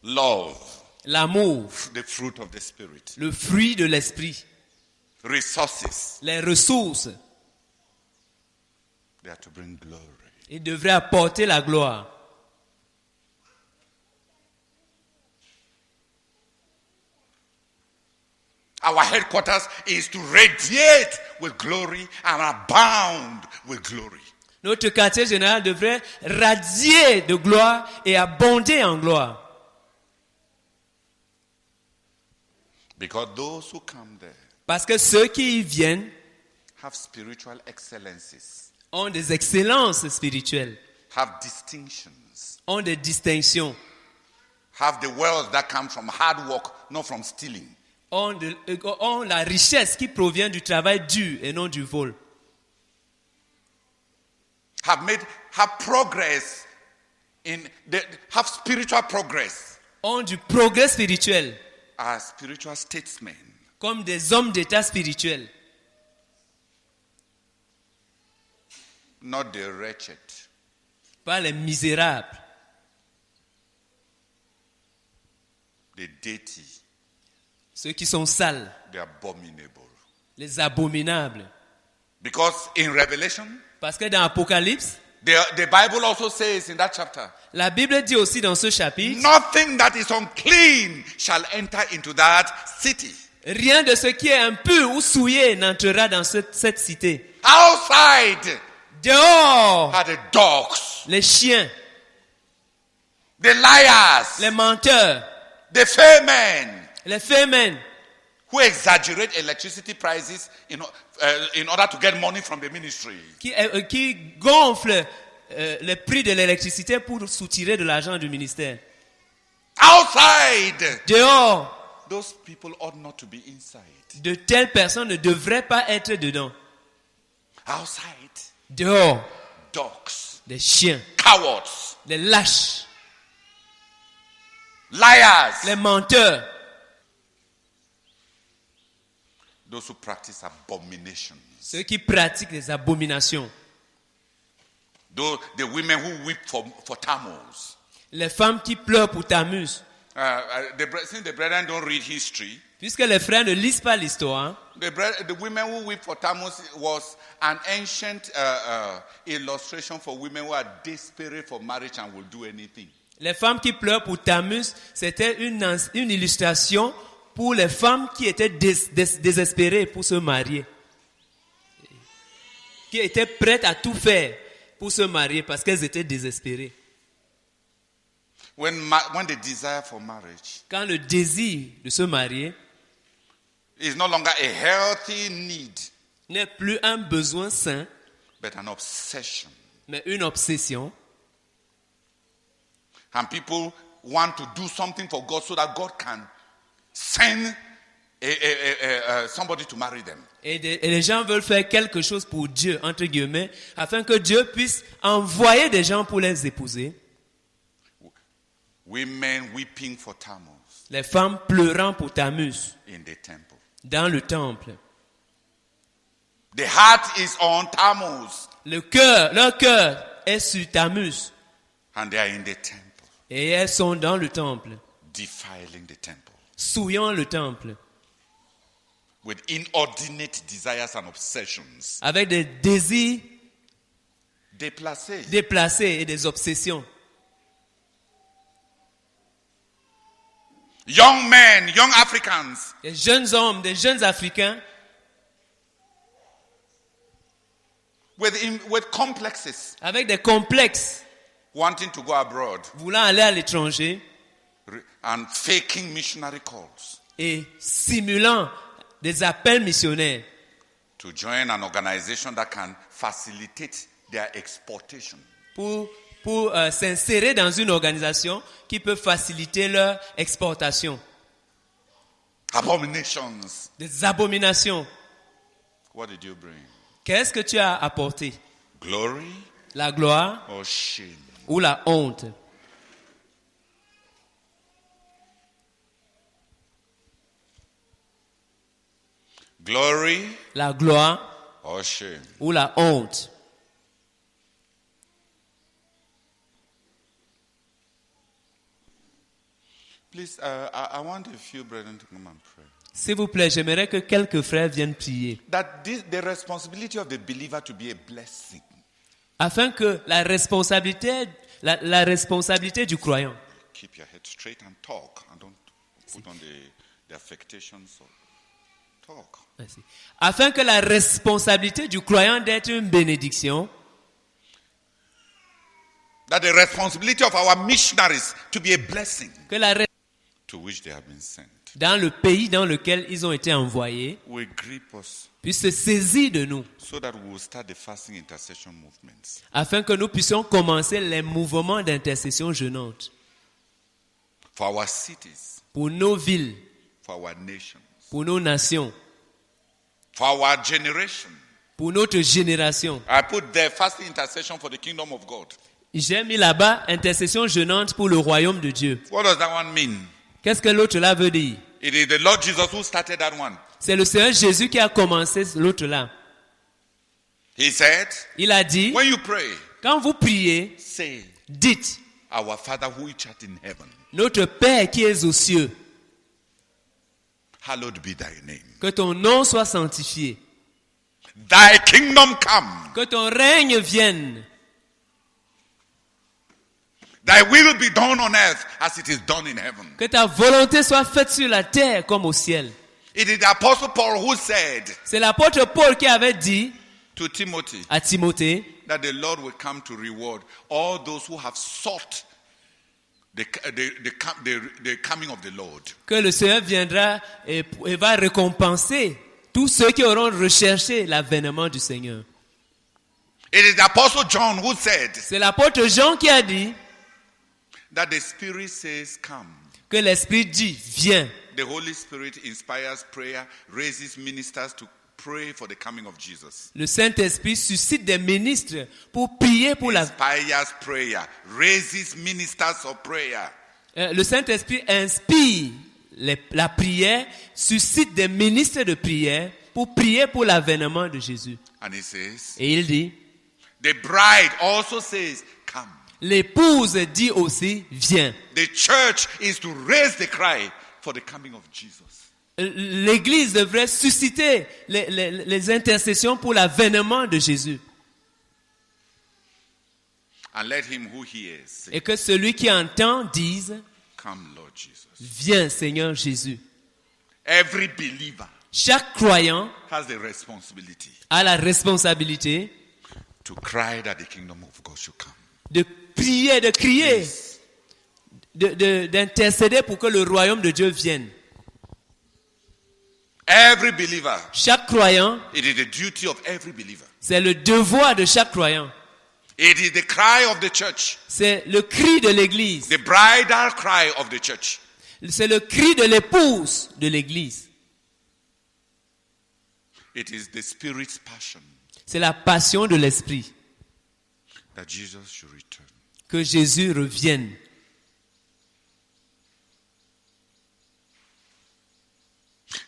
love, l'amour, the fruit of the Spirit, le fruit de l'esprit, resources. les ressources. They are to bring glory. Ils devraient apporter la gloire. Our headquarters is to radiate with glory and abound with glory. Notre quartier général devrait radier de gloire et abonder en gloire. Because those who come there Parce que ceux qui y viennent have spiritual excellences, ont des excellences spirituelles, have distinctions, ont des distinctions, have the wealth that comes from hard work, not from stealing. ont la richesse qui provient du travail dur et non du vol. Have progress have spiritual progress, Ont du progrès spirituel, are spiritual statesmen. comme des hommes d'état spirituel. Not the wretched, Pas les misérables, the dirty, ceux qui sont sales, the abominable. les abominables. Because in Revelation, Parce que dans l'Apocalypse, the Bible also says in that chapter, la Bible dit aussi dans ce chapitre, nothing that is unclean shall enter into that city. rien de ce qui est impur ou souillé n'entrera dans cette cité. Outside Dehors, are the dogs, les chiens, the liars, les menteurs, the fair men les fémènes, who exaggerate electricity prices in order to get money from the ministry. qui gonflent les prix de l'électricité pour soutirer de l'argent du ministère. Outside, Dehors, those people ought not to be inside. de telles personnes ne devraient pas être dedans. Outside, Dehors, dogs, des chiens, cowards, des lâches, liars, les menteurs, those who practice abominations, ceux qui pratiquent les abominations, the women who weep for Tammuz. les femmes qui pleurent pour Tammuz. Since the brethren don't read history, Puisque les frères ne lisent pas l'histoire, the women who weep for Tammuz was an ancient illustration for women who are desperate for marriage and will do anything. les femmes qui pleurent pour Tammuz, c'était une illustration pour les femmes qui étaient désespérées pour se marier. Qui étaient prêtes à tout faire pour se marier parce qu'elles étaient désespérées. When the desire for marriage Quand le désir de se marier is no longer a healthy need, n'est plus un besoin sain, but an obsession, mais une obsession, and people want to do something for God so that God can send somebody to marry them. et les gens veulent faire quelque chose pour Dieu, entre guillemets, afin que Dieu puisse envoyer des gens pour les épouser. Women weeping for Tammuz Les femmes pleurant pour Tammuz in the temple. dans le temple. The heart is on Tammuz, Leur cœur est sur Tammuz and they are in the temple, et elles sont dans le temple, defiling the temple souillant le temple, with inordinate desires and obsessions, avec des désirs déplacés. déplacés et des obsessions. Young men, young Africans, Des jeunes hommes, des jeunes Africains with complexes, avec des complexes, wanting to go abroad voulant aller à l'étranger and faking missionary calls et simulant des appels missionnaires to join an organization that can facilitate their exportation. pour s'insérer dans une organisation qui peut faciliter leur exportation. Abominations. Des abominations. What did you bring? Qu'est-ce que tu as apporté? Glory La gloire or shame? ou la honte? Glory La gloire or shame? ou la honte? Please, I want a few brethren to come and pray. S'il vous plaît, j'aimerais que quelques frères viennent prier. The responsibility of the believer to be a blessing. Afin que la responsabilité du croyant, Keep your head straight and talk, and don't put on the affectations. Talk. merci. Afin que la responsabilité du croyant d'être une bénédiction, That the responsibility of our missionaries to be a blessing que la to which they have been sent dans le pays dans lequel ils ont été envoyés will grip us puisse se saisir de nous, so that we will start the fasting intercession movements. afin que nous puissions commencer les mouvements d'intercession jeûnante For our cities, pour nos villes, for our nations, pour nos nations, for our generation. pour notre génération. I put there fasting intercession for the kingdom of God. J'ai mis là-bas intercession jeûnante pour le royaume de Dieu. What does that one mean? Qu'est-ce que l'autre là veut dire? It is the Lord Jesus who started that one. C'est le Seigneur Jésus qui a commencé l'autre là. He said, Il a dit, when you pray, quand vous priez, say, dites, Our Father who art in heaven, notre Père qui es aux cieux, hallowed be thy name. que ton nom soit sanctifié, Thy kingdom come. que ton règne vienne, Thy will be done on earth as it is done in heaven. que ta volonté soit faite sur la terre comme au ciel. It is the Apostle Paul who said C'est l'apôtre Paul qui avait dit to Timothy à Timothée that the Lord will come to reward all those who have sought the coming of the Lord. que le Seigneur viendra et va récompenser tous ceux qui auront recherché l'avènement du Seigneur. It is the Apostle John who said C'est l'apôtre Jean qui a dit that the Spirit says, come. que l'Esprit dit, viens. The Holy Spirit inspires prayer, raises ministers to pray for the coming of Jesus. Le Saint-Esprit suscite des ministres pour prier pour la... Inspires prayer, raises ministers of prayer. Le Saint-Esprit inspire la prière, suscite des ministres de prière pour prier pour l'avènement de Jésus. And he says, Et il dit, the bride also says, come. l'épouse dit aussi, viens. The church is to raise the cry for the coming of Jesus. L'Église devrait susciter les intercessions pour l'avènement de Jésus. And let him who hears say, Et que celui qui entend dise, come, Lord Jesus. viens Seigneur Jésus. Every believer Chaque croyant has the responsibility a la responsabilité to cry that the kingdom of God should come. de prier, de crier, d'intercéder pour que le royaume de Dieu vienne. Every believer, Chaque croyant, it is the duty of every believer. c'est le devoir de chaque croyant. It is the cry of the church, C'est le cri de l'Église. the bridal cry of the church. C'est le cri de l'épouse de l'Église. It is the Spirit's passion C'est la passion de l'Esprit that Jesus should return. que Jésus revienne.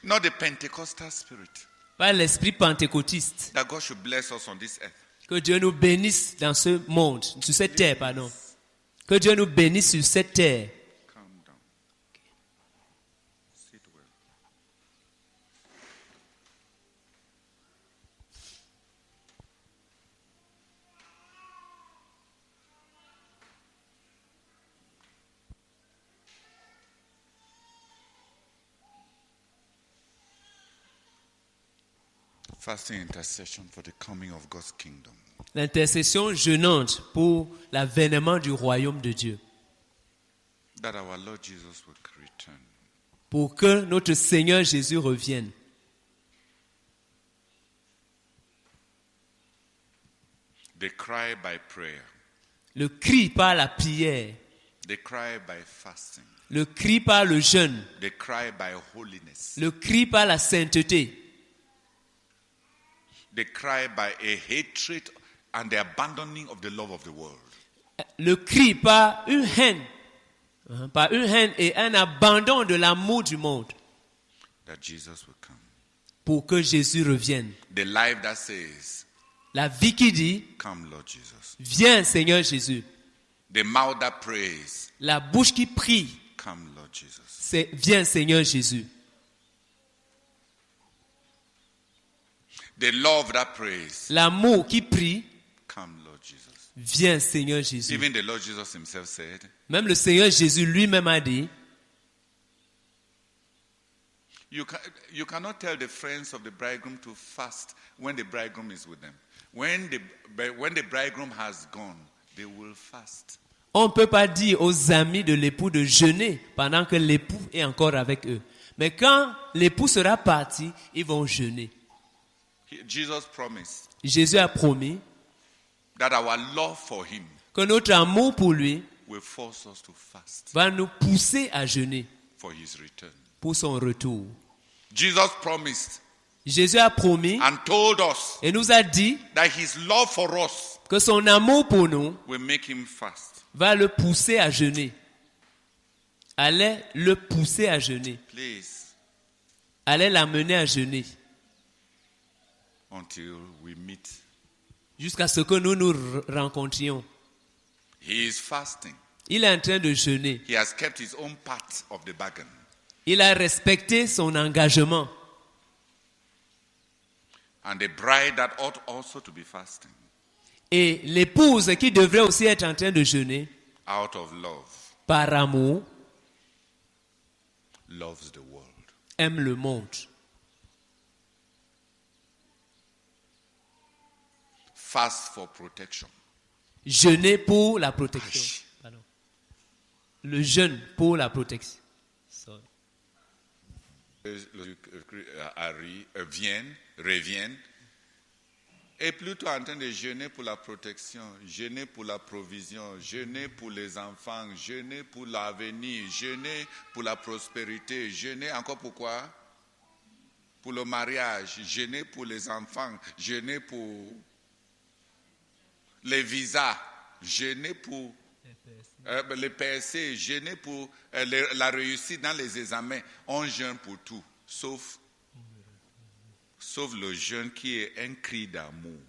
Not the Pentecostal spirit Pas l'Esprit pentecôtiste. that God should bless us on this earth. Que Dieu nous bénisse dans ce monde, sur cette terre, pardon. Que Dieu nous bénisse sur cette terre. Calm down. Sit well. Fasting intercession for the coming of God's kingdom. L'intercession jeûnante pour l'avènement du royaume de Dieu. That our Lord Jesus will return. Pour que notre Seigneur Jésus revienne. The They cry by prayer. Le cri par la prière. They cry by fasting. Le cri par le jeûne. They cry by holiness. Le cri par la sainteté. They cry by a hatred and the abandoning of the love of the world. Le cri par une haine. Par une haine et un abandon de l'amour du monde. That Jesus will come. Pour que Jésus revienne. The life that says, La vie qui dit, come Lord Jesus. viens Seigneur Jésus. The mouth that prays, La bouche qui prie, come Lord Jesus. c'est viens Seigneur Jésus. The love that prays, L'amour qui prie, come Lord Jesus. viens Seigneur Jésus. Even the Lord Jesus himself said, Même le Seigneur Jésus lui-même a dit, you cannot tell the friends of the bridegroom to fast when the bridegroom is with them. When the bridegroom has gone, they will fast. on ne peut pas dire aux amis de l'époux de jeûner pendant que l'époux est encore avec eux. Mais quand l'époux sera parti, ils vont jeûner. Jesus promised Jésus a promis that our love for him que notre amour pour lui will force us to fast va nous pousser à jeûner for his return. pour son retour. Jesus promised Jésus a promis and told us et nous a dit that his love for us que son amour pour nous will make him fast. va le pousser à jeûner. Allait le pousser à jeûner. Please, Allait l'amener à jeûner. until we meet. Jusqu'à ce que nous nous rencontrions. He is fasting. Il est en train de jeûner. He has kept his own part of the bargain. Il a respecté son engagement. And the bride that ought also to be fasting Et l'épouse qui devrait aussi être en train de jeûner, out of love par amour, loves the world. aime le monde. Fast for protection. Jeûner pour la protection. Pardon. Le jeûne pour la protection. Sorry. Viennent, reviennent, et plutôt en train de jeûner pour la protection, jeûner pour la provision, jeûner pour les enfants, jeûner pour l'avenir, jeûner pour la prospérité, jeûner encore pourquoi? Pour le mariage, jeûner pour les enfants, jeûner pour les visas, jeûner pour les PSC, jeûner pour la réussite dans les examens. On jeûne pour tout, sauf le jeûne qui est un cri d'amour.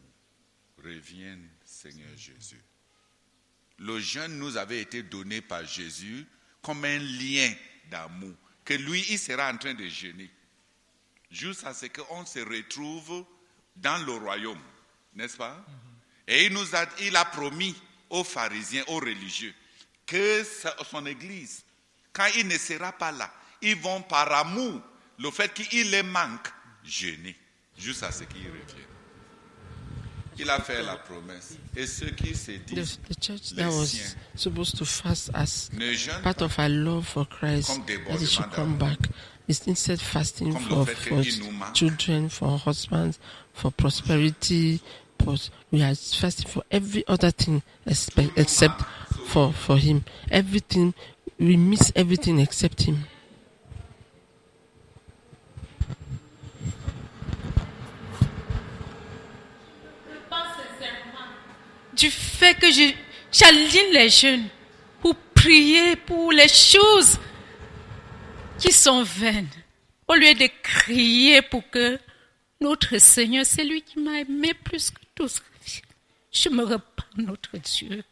Revienne, Seigneur Jésus. Le jeûne nous avait été donné par Jésus comme un lien d'amour, que lui, il sera en train de jeûner, jusqu'à ce qu'on se retrouve dans le royaume, n'est-ce pas? Et il a promis aux pharisiens, aux religieux, que son église, quand il ne sera pas là, ils vont par amour, le fait qu'il les manque, jeûner, jusqu'à ce qu'il revienne. Il a fait la promesse. Et ceux qui se disent, The church les that was siens, supposed to fast as ne jeûnent part pas of our love for Christ, comme des that he should bordements come back. It's instead fasting Comme le for, fait for qu'il nous manque. children, for husbands, for prosperity. We are fasting for every other thing except for him. Everything, we miss everything except him. Du fait que j'aligne les jeunes pour prier pour les choses qui sont vaines, au lieu de crier pour que notre Seigneur, c'est lui qui m'a aimé plus que tous. Je me repens, notre Dieu.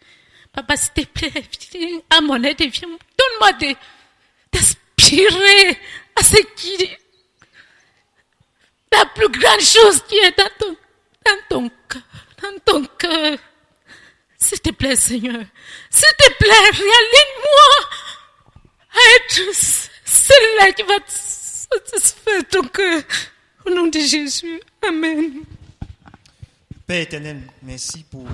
Papa, s'il te plaît, viens à mon aide et viens, donne-moi d'aspirer à ce qui est la plus grande chose qui est dans ton cœur. S'il te plaît, Seigneur. S'il te plaît, réaligne-moi à être celle-là qui va te satisfaire ton cœur. Au nom de Jésus. Amen. Père éternel, merci pour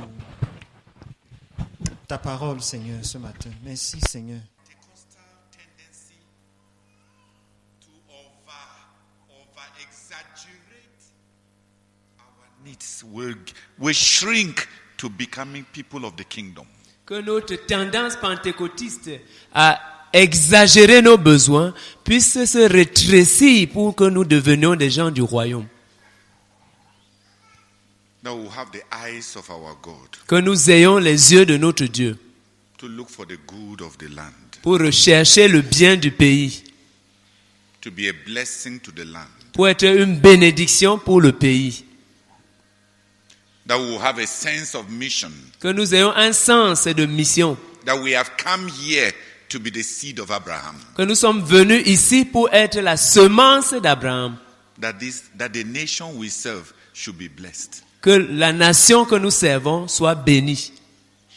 ta parole, Seigneur, ce matin. Merci, Seigneur. The constant tendency to over-exaggerate our needs will shrink to becoming people of the kingdom. Que notre tendance pentecôtiste à exagérer nos besoins puisse se rétrécir pour que nous devenions des gens du royaume. That we will have the eyes of our God Que nous ayons les yeux de notre Dieu to look for the good of the land, pour rechercher le bien du pays, to be a blessing to the land. pour être une bénédiction pour le pays. That we will have a sense of mission. Que nous ayons un sens de mission. That we have come here to be the seed of Abraham. Que nous sommes venus ici pour être la semence d'Abraham. That the nation we serve should be blessed. Que la nation que nous servons soit bénie.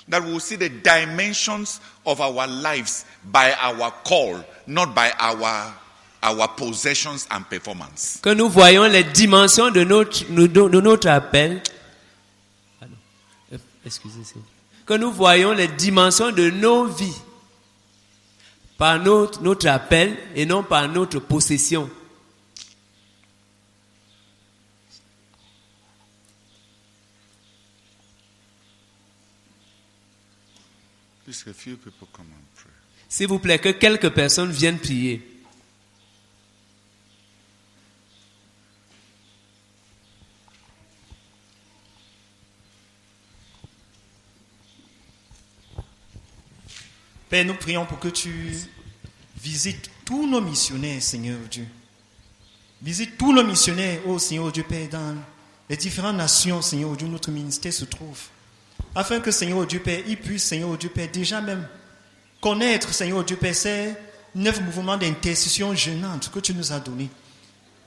That we will see the dimensions of our lives by our call, not by our possessions and performance. Que nous voyons les dimensions de notre appel. Que nous voyons les dimensions de nos vies par notre appel et non par notre possession. Please, a few people come and pray. S'il vous plaît, que quelques personnes viennent prier. Père, nous prions pour que tu visites tous nos missionnaires, Seigneur Dieu. Visite tous nos missionnaires, oh Seigneur Dieu, Père, dans les différentes nations, Seigneur Dieu, où notre ministère se trouve. Afin que, Seigneur Dieu, Père, ils puissent, Seigneur Dieu, Père, déjà même connaître, Seigneur Dieu, Père, ces 9 mouvements d'intercession gênantes que tu nous as donnés.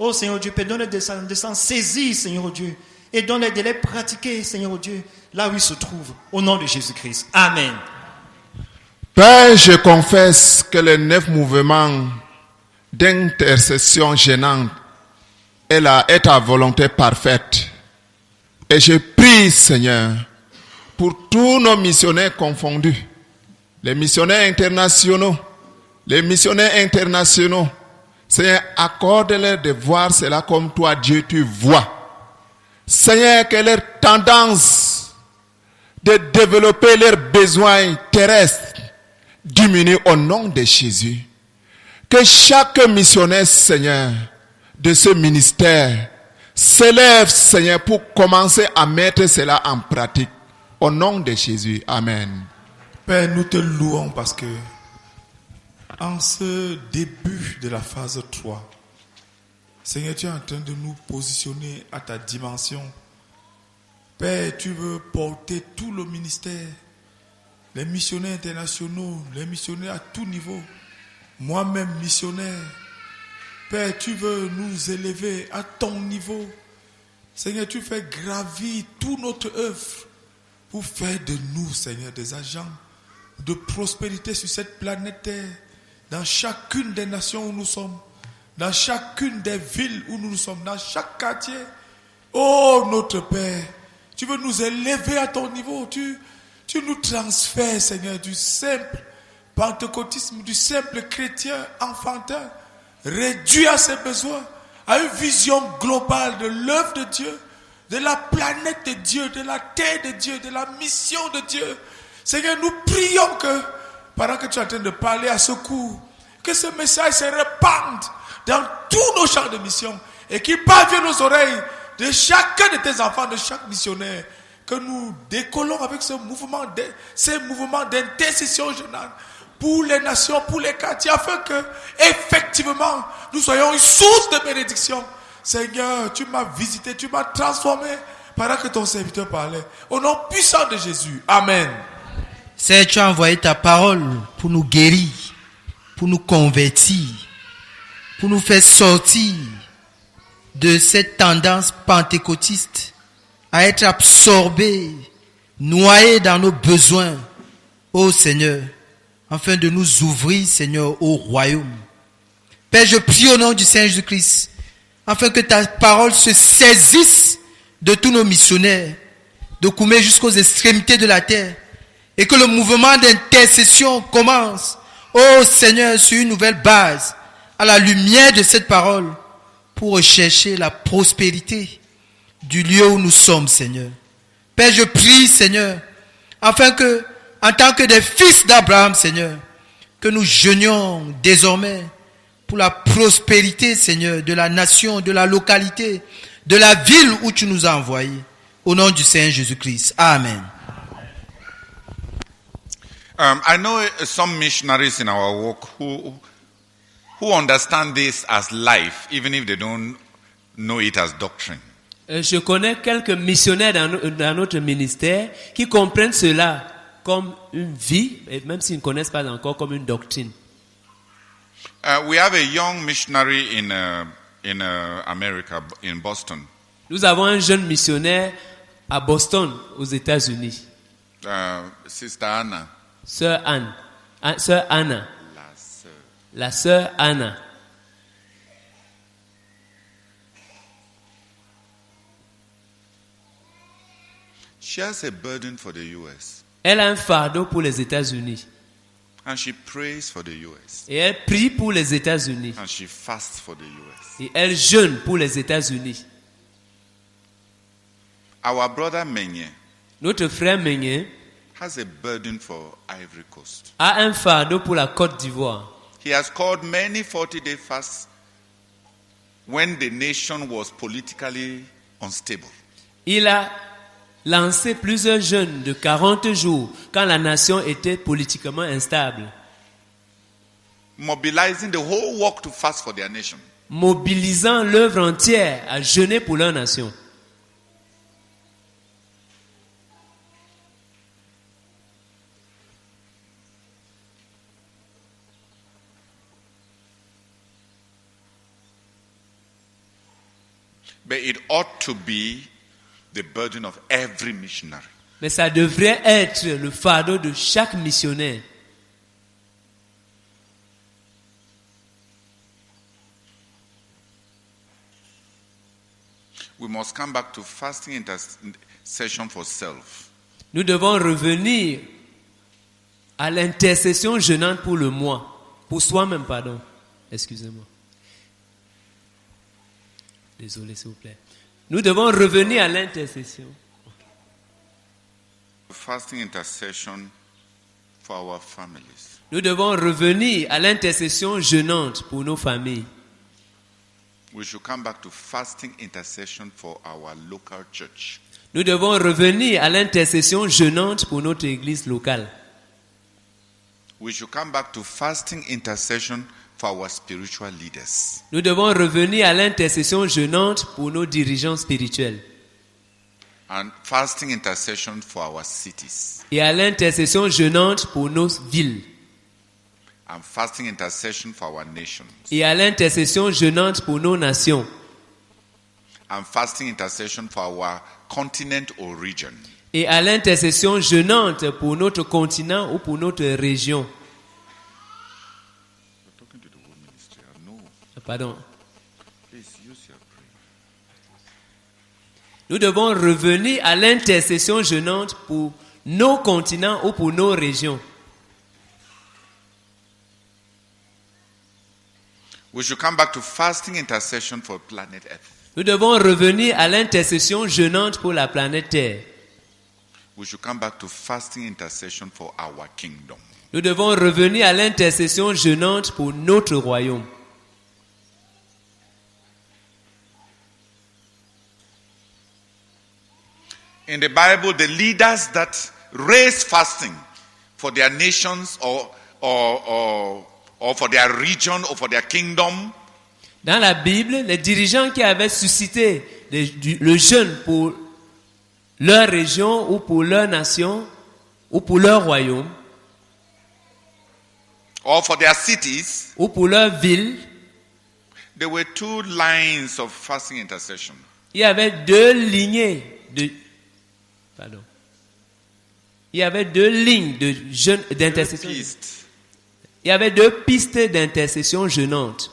Oh Seigneur Dieu, Père, donne-les de s'en saisir, Seigneur Dieu, et donne-les de les pratiquer, Seigneur Dieu, là où ils se trouvent. Au nom de Jésus-Christ. Amen. Père, je confesse que les 9 mouvements d'intercession gênante est ta volonté parfaite. Et je prie, Seigneur, pour tous nos missionnaires confondus, les missionnaires internationaux, Seigneur, accorde-leur de voir cela comme toi, Dieu, tu vois. Seigneur, que leur tendance de développer leurs besoins terrestres diminue au nom de Jésus. Que chaque missionnaire, Seigneur, de ce ministère s'élève, Seigneur, pour commencer à mettre cela en pratique. Au nom de Jésus. Amen. Père, nous te louons parce que en ce début de la phase 3, Seigneur, tu es en train de nous positionner à ta dimension. Père, tu veux porter tout le ministère, les missionnaires internationaux, les missionnaires à tout niveau, moi-même missionnaire. Père, tu veux nous élever à ton niveau. Seigneur, tu fais gravir toute notre œuvre pour faire de nous, Seigneur, des agents de prospérité sur cette planète Terre, dans chacune des nations où nous sommes, dans chacune des villes où nous sommes, dans chaque quartier. Oh, notre Père, tu veux nous élever à ton niveau. Tu nous transfères, Seigneur, du simple pentecôtisme, du simple chrétien enfantin, réduit à ses besoins, à une vision globale de l'œuvre de Dieu, de la planète de Dieu, de la terre de Dieu, de la mission de Dieu. Seigneur, nous prions que, pendant que tu es en train de parler à ce cours, que ce message se répande dans tous nos champs de mission et qu'il parvienne aux oreilles de chacun de tes enfants, de chaque missionnaire, que nous décollons avec ces mouvements d'intercession gênante pour les nations, pour les quartiers, afin que, effectivement, nous soyons une source de bénédiction. Seigneur, tu m'as visité, tu m'as transformé pendant que ton serviteur parlait. Au nom puissant de Jésus. Amen. Seigneur, tu as envoyé ta parole pour nous guérir, pour nous convertir, pour nous faire sortir de cette tendance pentecôtiste à être absorbés, noyés dans nos besoins, ô Seigneur, afin de nous ouvrir, Seigneur, au royaume. Père, je prie au nom du Seigneur Jésus-Christ, afin que ta parole se saisisse de tous nos missionnaires, de Koumé jusqu'aux extrémités de la terre, et que le mouvement d'intercession commence, ô Seigneur, sur une nouvelle base, à la lumière de cette parole, pour rechercher la prospérité du lieu où nous sommes, Seigneur. Père, je prie, Seigneur, afin que, en tant que des fils d'Abraham, Seigneur, que nous jeûnions désormais pour la prospérité, Seigneur, de la nation, de la localité, de la ville où tu nous as envoyés. Au nom du Seigneur Jésus-Christ. Amen. I know some missionaries in our work who understand this as life, even if they don't know it as doctrine. Je connais quelques missionnaires dans notre ministère qui comprennent cela comme une vie, et même s'ils ne connaissent pas encore comme une doctrine. We have a young missionary in America, in Boston. Nous avons un jeune missionnaire à Boston, aux États-Unis. Sister Anna. Sœur Anne. Sœur Anna. La sœur Anna. She has a burden for the U.S. Elle a un fardeau pour les États-Unis. And she prays for the U.S. Et elle prie pour les États-Unis. And she fasts for the U.S. Et elle jeûne pour les États-Unis. Our brother Menye Notre frère Meignet has a burden for Ivory Coast. a un fardeau pour la Côte d'Ivoire. He has called many 40-day fasts when the nation was politically unstable. Il a lancé plusieurs jeûnes de 40 jours quand la nation était politiquement instable, Mobilizing the whole world to fast for their nation. mobilisant l'œuvre entière à jeûner pour leur nation. But it ought to be the burden of every missionary. Mais ça devrait être le fardeau de chaque missionnaire. We must come back to fasting intercession for self. Nous devons revenir à l'intercession jeûnante pour le moi, pour soi-même, pardon. Excusez-moi. Désolé, s'il vous plaît. Nous devons revenir à l'intercession. Fasting intercession for our families. Nous devons revenir à l'intercession jeûnante pour nos familles. We should come back to fasting intercession for our local church. Nous devons revenir à l'intercession jeûnante pour notre église locale. We should come back to fasting intercession for our spiritual leaders. Nous devons revenir à l'intercession jeûnante pour nos dirigeants spirituels. And fasting intercession for our cities. Et à l'intercession jeûnante pour nos villes. And fasting intercession for our nations. Et à l'intercession jeûnante pour nos nations. And fasting intercession for our continent or region. Et à l'intercession jeûnante pour notre continent ou pour notre région. You're talking to the whole ministry. I know. Pardon. Please use your prayer. Nous devons revenir à l'intercession jeûnante pour nos continents ou pour nos régions. We should come back to fasting intercession for planet Earth. Nous devons revenir à l'intercession jeûnante pour la planète Terre. We should come back to fasting intercession for our kingdom. Nous devons revenir à l'intercession jeûnante pour notre royaume. In the Bible, the leaders that raise fasting for their nations or for their region or for their kingdom, Dans la Bible, les dirigeants qui avaient suscité le jeûne pour leur région ou pour leur nation ou pour leur royaume or for their cities, ou pour leur ville, there were two lines of fasting intercession. il y avait deux lignées de pardon. Il y avait deux lignes de jeûne d'intercession. Il y avait deux pistes d'intercession jeûnante.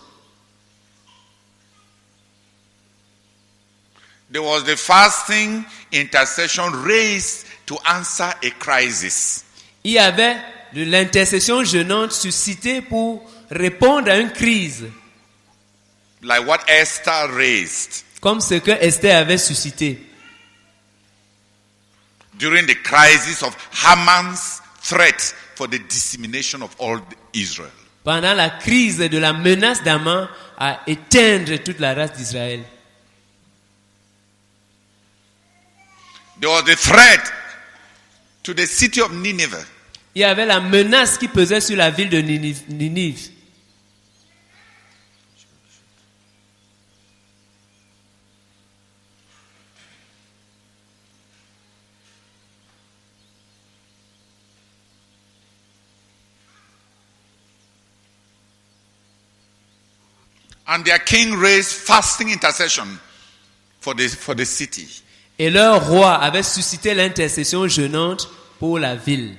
There was the fasting intercession raised to answer a crisis. Il y avait de l'intercession jeûnante suscitée pour répondre à une crise, Like what Esther raised. comme ce que Esther avait suscité. during the crisis of Haman's threat for the dissemination of all Israel. Pendant la crise de la menace d'Aman à éteindre toute la race d'Israël. There was the threat to the city of Nineveh. Il y avait la menace qui pesait sur la ville de Ninive. And their king raised fasting intercession for the city. Et leur roi avait suscité l'intercession jeûnante pour la ville.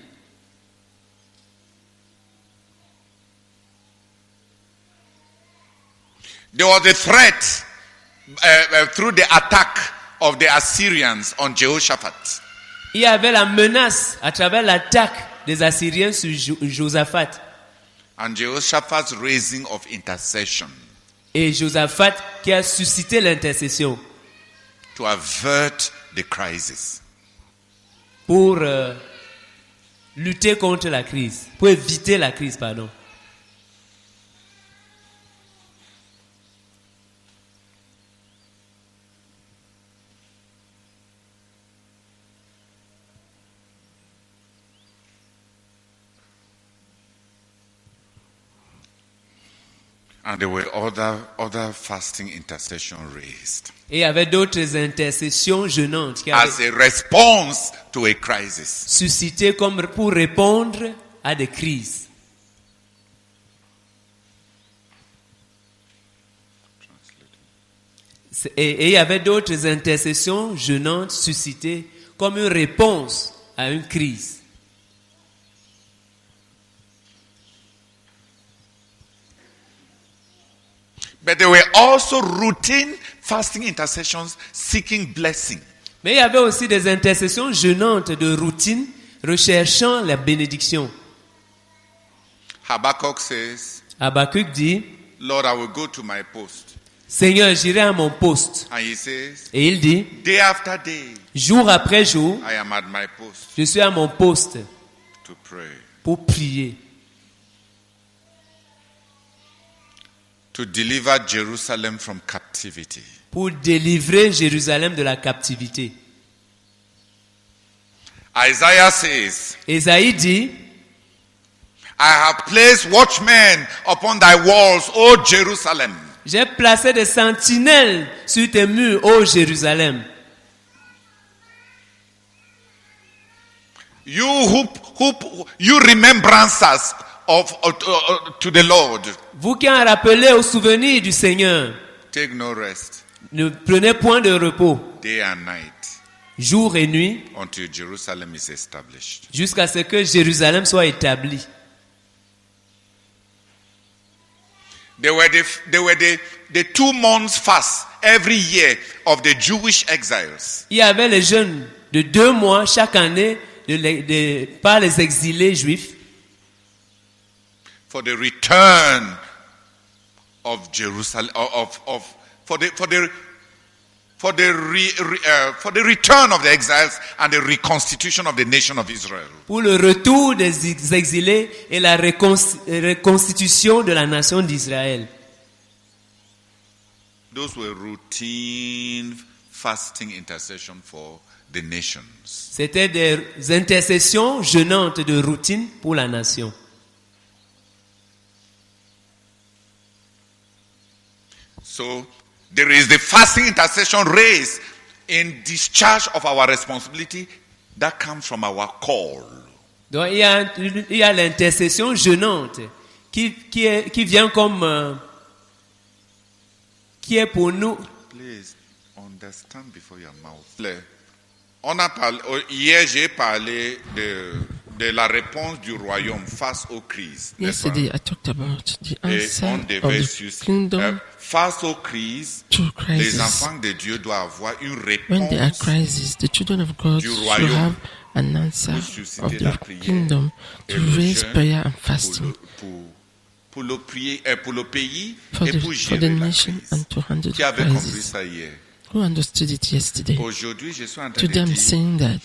There was a threat through the attack of the Assyrians on Jehoshaphat. Il y avait la menace à travers l'attaque des Assyriens sur Josaphat. And Jehoshaphat's raising of intercession. Et Josaphat qui a suscité l'intercession. To avert the crisis. Pour lutter contre la crise. Pour éviter la crise, pardon. And there were other fasting intercession raised. Et il y avait d'autres intercessions jeûnantes qui avaient as a response to a crisis. suscité comme pour répondre à des crises. Et il y avait d'autres intercessions jeûnantes suscitées comme une réponse à une crise. But there were also routine fasting intercessions seeking blessing. Mais il y avait aussi des intercessions jeûnantes de routine recherchant la bénédiction. Habakkuk says, Habakkuk dit, Lord, I will go to my post. Seigneur, j'irai à mon poste. And he says, Et il dit, day after day, jour après jour, I am at my post je suis à mon poste to pray. pour prier, To deliver Jerusalem from captivity. pour délivrer Jérusalem de la captivité. Isaiah says, Ésaïe dit, I have placed watchmen upon thy walls, O Jerusalem. j'ai placé des sentinelles sur tes murs, ô Jérusalem. You remembrancers to the Lord. Vous qui en rappelez au souvenir du Seigneur, Take no rest, ne prenez point de repos, day and night, jour et nuit, until Jerusalem is established. jusqu'à ce que Jérusalem soit établie. They were the 2 months fast every year of the Jewish exiles. Il y avait les jeûnes de 2 mois chaque année par les exilés juifs For the return of Jerusalem, for the return of the exiles and the reconstitution of the nation of Israel. pour le retour des exilés et la reconstitution de la nation d'Israël. Those were routine fasting intercession for the nations. C'était des intercessions jeûnantes de routine pour la nation. So there is the fasting intercession raised in discharge of our responsibility that comes from our call. Donc il y a l'intercession jeûnante qui vient comme qui est pour nous. Please understand before your mouth. Hier j'ai parlé de la réponse du royaume face aux crises. Yesterday I talked about the Et answer on of devait the kingdom face aux crises, to les crisis. enfants de Dieu doivent avoir une When there are réponse crises, the children of God du should royaume have an answer pour susciter of la the prière kingdom et to le raise jeûne prayer and pour fasting le pays for et pour the gérer la nation crise. and to handle Qui the avait compris crisis. ça hier? Who understood it yesterday? Aujourd'hui, je suis en train Today de I'm dire, saying that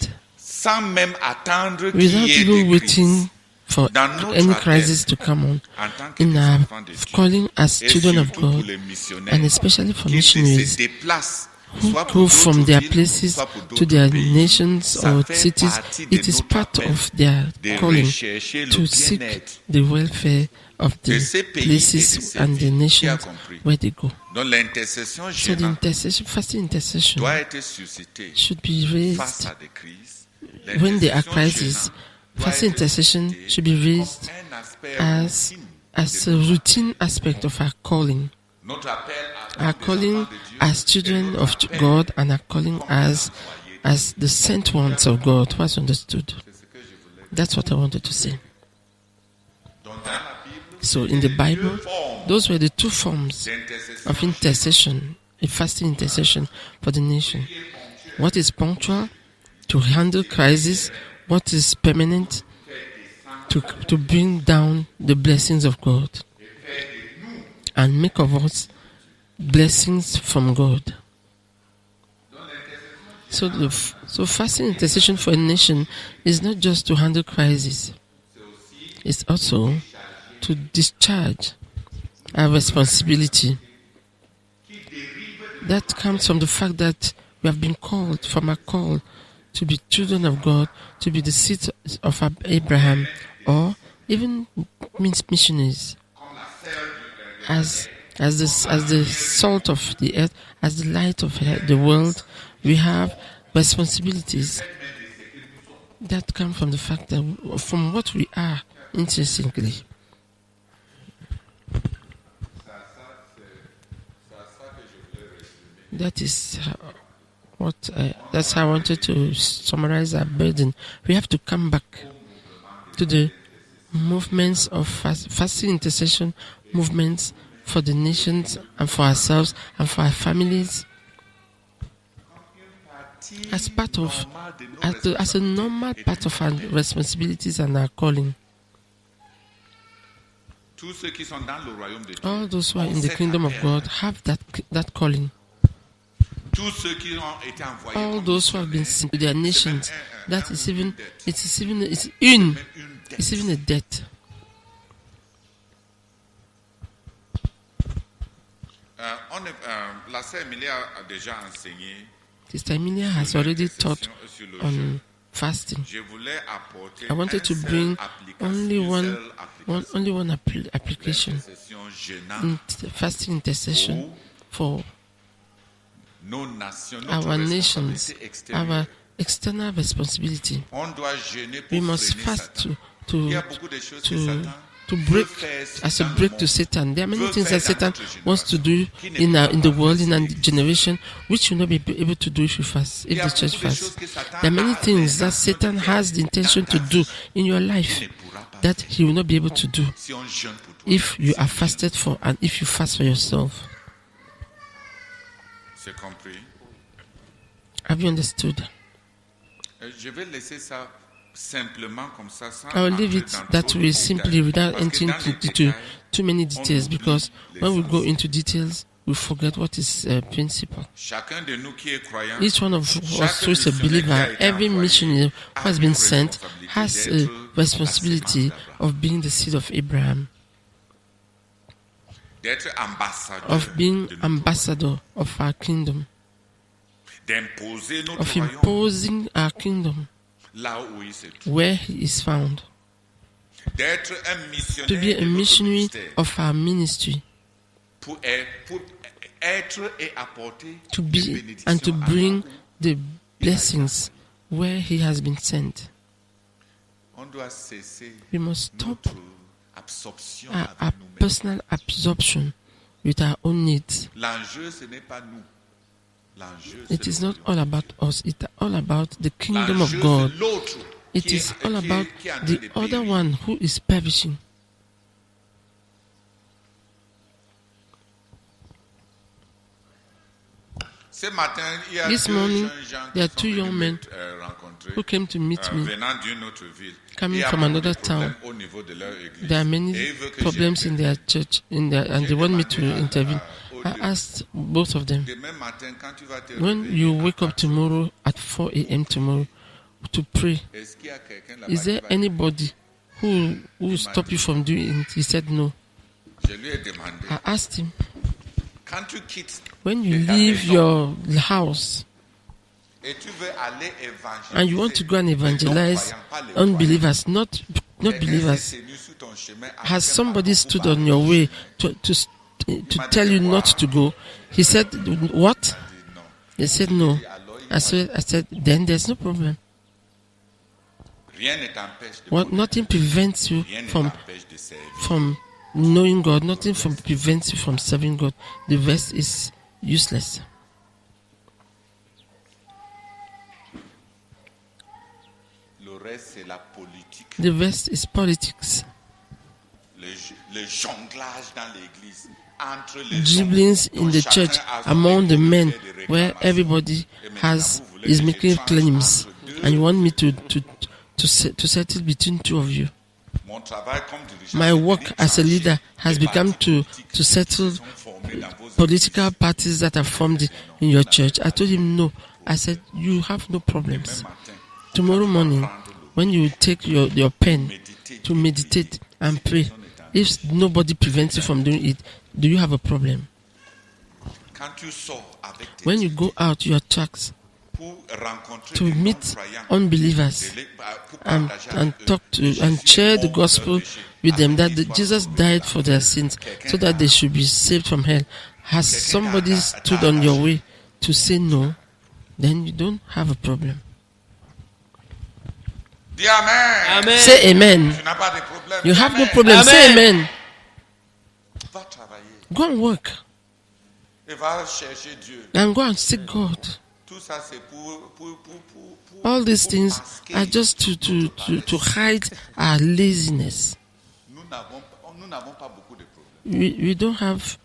sans même attendre qu'il without y ait even des crises. waiting for Dans notre any appel, crisis to come on. En tant que In des our enfants de Dieu, calling as et children of surtout pour God, les missionnaires, and especially for qui se missionaries déplacent, who soit pour go from d'autres their villes, places soit pour to d'autres their pays, nations ça or fait cities, partie de it is notre part appel of their de calling rechercher le to seek bien-être the welfare of de the ces pays et de places ces and the villes. Qui a nations compris? where they go. Donc l'intercession So the gênante intercession, fasting intercession doit être suscitée should be raised face à des crises. when there are L'intercession crises. gênante doit Fasting être intercession suscitée should be raised comme un aspect as routine as de a notre routine aspect of our calling. Notre appel à Our des calling enfants de Dieu as et children notre of appel God and our calling as the sent ones of God was understood. That's what I wanted to say. Donc, dans la Bible, So in the Bible, formes those were the two forms d'intercession of intercession, a fasting intercession for the nation. What is punctual to handle crisis? What is permanent to bring down the blessings of God and make of us blessings from God? So fasting intercession for a nation is not just to handle crisis. It's also to discharge our responsibility. That comes from the fact that we have been called from our call to be children of God, to be the seed of Abraham, or even missionaries. As the salt of the earth, as the light of the world, we have responsibilities that come from the fact that from what we are intrinsically. That is that's how I wanted to summarize our burden. We have to come back to the movements of fasting intercession, movements for the nations and for ourselves and for our families, as part of, as a normal part of our responsibilities and our calling. tous ceux qui sont dans le royaume de Dieu, All those who are ont in the cet kingdom of appel. God have that calling. Tous ceux qui ont été envoyés All comme those who have been missionnaires, sent to their nations, c'est that is even même une dette. it's even a debt. La sœur Emilia a déjà enseigné Sister Emilia has already taught sur le on jeûne. fasting. Je voulais apporter I wanted to un seul bring application, only une one seule application. only one application L'intercession gênante in fasting intercession for nos nations, notre our nations, responsabilité extérieure. our external responsibility. On doit jeûner pour We must freiner fast Satan. to Il y a beaucoup de choses que to Satan to veut break faire as a dans le break monde, to Satan. There are many veut things faire that dans Satan notre wants to do qui ne in the pourra world, pas in our faire. generation, which will not be able to do if you fast, Il if y a the church beaucoup de choses fasts. que Satan There are many a things that l'intention Satan de faire has the intention dans to ta do vie. in your Il life ne pourra pas that faire he will not be able to do si on jeûne pour toi. if you are fasted for and if you fast for yourself. C'est compris. Have you understood? Je vais laisser ça simplement comme ça, sans I will leave entrer it dans that trop de way détails. simply without Parce que entering dans les into détails, too many details, on because oublie when we go l'essence. into details, we forget what is principle. Chacun de nous qui est croyant, Each one of chaque us who is a missionnaire qui a believer, été every envoyé missionary who has a been une sent responsabilité has a d'être responsibility la sémence of being the seed of Abraham, d'être ambassadeur, of being de notre ambassador of our kingdom, d'imposer notre of royaume imposing our kingdom là où il se trouve. where he is found, D'être un to missionnaire be a de notre missionary ministère of our ministry, pour être et apporter to des be bénédictions and to à bring là the blessings where he has been sent. où on doit cesser We must stop notre absorption our avec nous-mêmes. personal absorption with our own needs. L'enjeu, ce n'est pas nous. L'enjeu, It c'est is le not royaume. all about us, it's all about the kingdom of L'enjeu, God. c'est l'autre It qui is est- all qui est- about qui est en train the de other périr. one who is perishing. Ce matin, il y a This deux morning, jeunes gens there are qui two sont young venus men me rencontrer, who came to meet me. venant d'une autre ville. coming Il y a from beaucoup another de problèmes town. au niveau de leur église. There are many Et ils veulent que problems in their church, and they want me to demandé intervene. aux I deux. asked both of them, Demain matin, quand tu vas te when réveiller you à wake up 4 heures, tomorrow at 4 a.m. tomorrow, to pray. Est-ce qu'il y a quelqu'un là-bas Is qui there va- anybody who will stop you from doing it? He said no. Je lui ai demandé, I asked him, quand tu quittes when you et ta leave maison your house et tu veux aller évangéliser and you want to go and les evangelize non-croyants, pas les croyants, unbelievers, not quelqu'un believers, s'est tenu sur ton chemin has après somebody avoir stood beaucoup on your way to tell you not to go? He said, what? parlé. Non. They said no. Alors, I said, then there's no problem. rien ne t'empêche de What? connaître. Nothing prevents you Rien ne from t'empêche de servir. knowing God. Nothing prevents you from serving God. The rest is useless. Le reste, c'est la politique. The rest is politics. Le jonglage dans l'église entre les Dribblings hommes in dont the chacun church a son among the niveau de men, faire des where réclamations. everybody Et maintenant, has vous voulez is que je making change claims, entre deux. and you want me to settle between two of you. Mon travail comme dirigeant, My c'est de work venir as a changer leader has les become partis to settle qui sont formés dans vos political églises. parties that are formed in your church. I told him no. I said, you have no problems. Même matin, Tomorrow morning, prendre le when you take your pen méditer, to meditate and pray, if nobody prevents you from doing it, do you have a problem? quand tu sors avec tes When you titres go out your tracks pour rencontrer to des meet non-croyants, unbelievers pour and partager and avec eux talk que to Jésus and est share the mort pour leurs gospel péchés, with them afin that qu'ils soient Jesus sauvés died de for la their mort. sins Quelqu'un so that they a- should be saved from hell. Has somebody stood on your way to say no? Then you don't have a problem. Dis Amen. Amen. Say amen. Tu n'as pas de problème. You Dis have no Amen. problem. Amen. Say amen. Va travailler Go and work et va chercher Dieu. and go and seek God. Tout ça, c'est pour All these pour things masquer are just to hide our laziness. Nous n'avons pas beaucoup de problèmes. We don't have.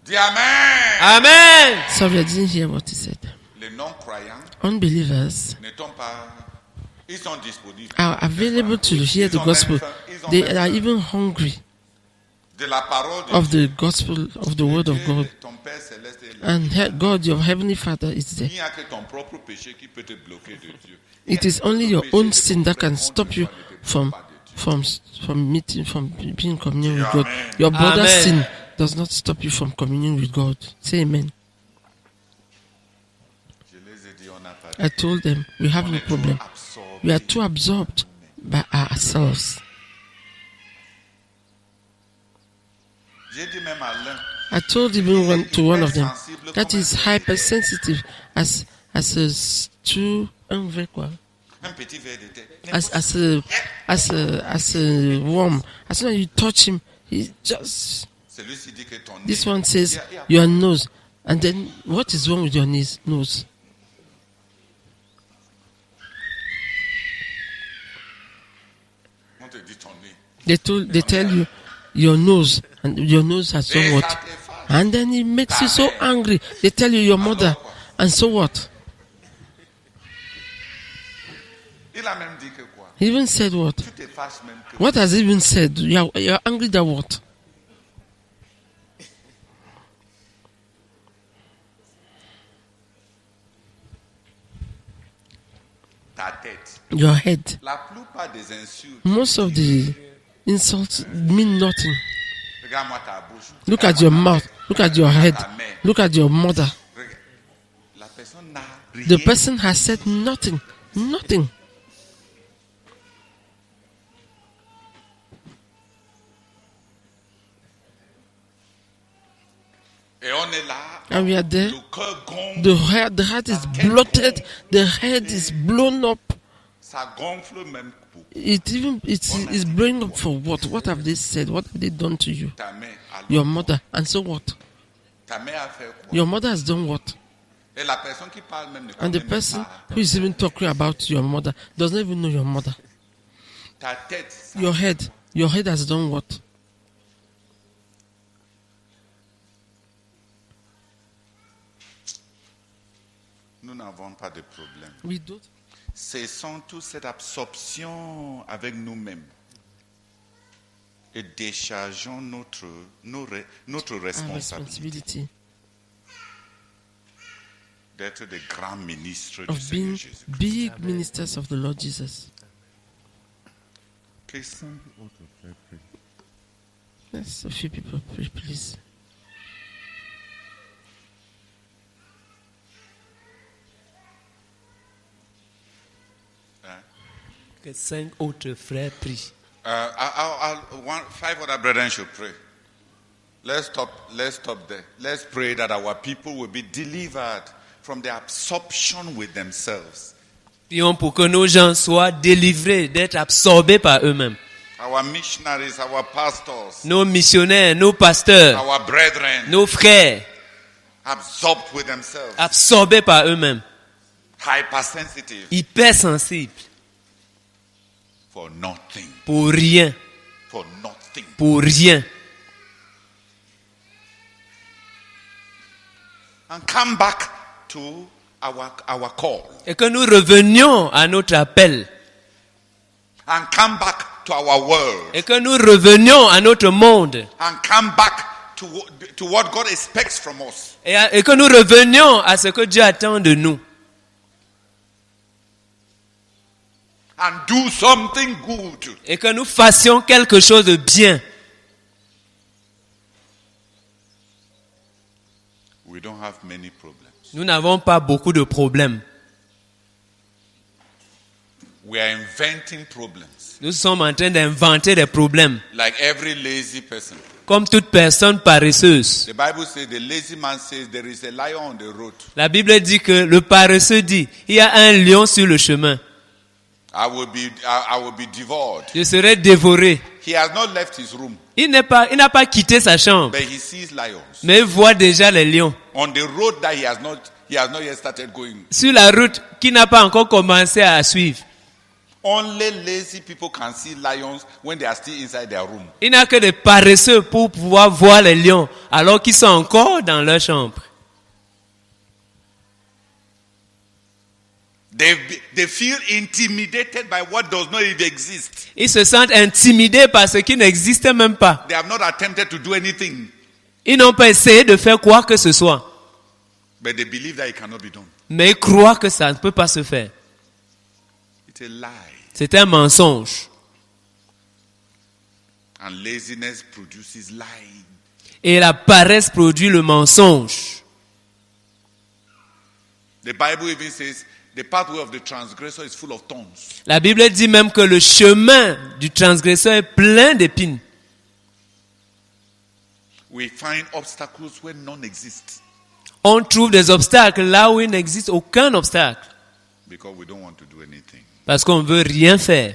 Dis Amen. Amen. Sorry, I didn't hear what he said. Les non-croyants Unbelievers ne sont pas. Ils sont disponibles. are available to hear the gospel. They are even hungry De la parole de of Dieu. the gospel of the word of God. Ton Père céleste est là. And God, your heavenly Father, is there. Il n'y a que ton propre péché qui peut te bloquer de Dieu. It is only your own sin that can stop you from meeting, from being in communion with God. Your brother's Amen. sin does not stop you from communion with God. Say amen. Je les ai dit, on n'a pas. I told them we have On no est problem. trop absorbé. We are too absorbed by ourselves. J'ai dit même à l'un. I told even to one of them that is hypersensitive as a true Un petit verre de thé. as a worm. As soon as you touch him, he just Celui-ci dit que ton this nez- one says Il y a- your nose, and then what is wrong with your nose? On te dit ton nez. They tell you your nose, and your nose has done Et what, ça te fâche. and then it makes you so angry. They tell you your mother, and so what? Il a même dit que quoi? He even said what? Tu te fâches même que. What has he even said? You're angry that what? Ta tête. Your head. La plupart des insultes. Most of the insults mean nothing. Regarde-moi ta bouche. Look at Regarde-moi your ta mouth. tête. Look at your Regarde head. ta mère. Look at your mother. Regarde. La personne n'a rien. The person has said nothing. Nothing. Et on est là. And we are there. Le cœur gonfle. The heart is bloated. The head is blown up. Ça gonfle même beaucoup. It's blowing up for what? What have they said? What have they done to you? Ta mère. Alors, Your mother. And so what? ta mère a fait quoi? Your mother has done what? Et la personne qui parle même ne And the connaît même person pas. who is even talking about your mother doesn't even know your mother. Ta tête. ça- Your head has done what? Nous n'avons pas de problème. We don't. Cessons toute cette absorption avec nous-mêmes et déchargeons notre Our responsabilité. responsibility. d'être des grands ministres du of Seigneur being Jésus. big ministers of the Lord Jesus. Please. Yes, a few people, pray, please. Que 5 autres frères prient. Five other brethren should pray. Let's stop there. Let's pray that our people will be delivered from the absorption with themselves. Prions pour que nos gens soient délivrés d'être absorbés par eux-mêmes. Our missionaries, our pastors, Nos missionnaires, nos pasteurs, our brethren, nos frères, absorbed with themselves, absorbés par eux-mêmes, hypersensitive hypersensibles, for nothing, pour rien, for nothing. pour rien. And come back to our call. Et que nous revenions à notre appel. And come back to our world. Et que nous revenions à notre monde. And come back to what God expects from us. Et que nous revenions à ce que Dieu attend de nous. And do something good. Et que nous fassions quelque chose de bien. We don't have many problems. Nous n'avons pas beaucoup de problèmes. We are inventing problems. Nous sommes en train d'inventer des problèmes. Like every lazy person. Comme toute personne paresseuse. The Bible says the lazy man says there is a lion on the road. La Bible dit que le paresseux dit, il y a un lion sur le chemin. I will be devoured. Je serai dévoré. He has not left his room, Il n'a pas quitté sa chambre. but he sees lions. Mais il voit déjà les lions. On the road that he has not yet started going. Sur la route qu'il n'a pas encore commencé à suivre. Only lazy people can see lions when they are still inside their room. Il n'y a que des paresseux pour pouvoir voir les lions alors qu'ils sont encore dans leur chambre. They feel intimidated by what does not even exist. Ils se sentent intimidés par ce qui n'existe même pas. They have not attempted to do anything, Ils n'ont pas essayé de faire quoi que ce soit. but they believe that it cannot be done. Mais ils croient que ça ne peut pas se faire. It's a lie. C'est un mensonge. And laziness produces lying. Et la paresse produit le mensonge. The Bible even says the pathway of the transgressor is full of thorns. La Bible dit même que le chemin du transgresseur est plein d'épines. We find obstacles where none exist On trouve des obstacles là où il n'existe aucun obstacle. because we don't want to do anything. Parce qu'on ne veut rien faire.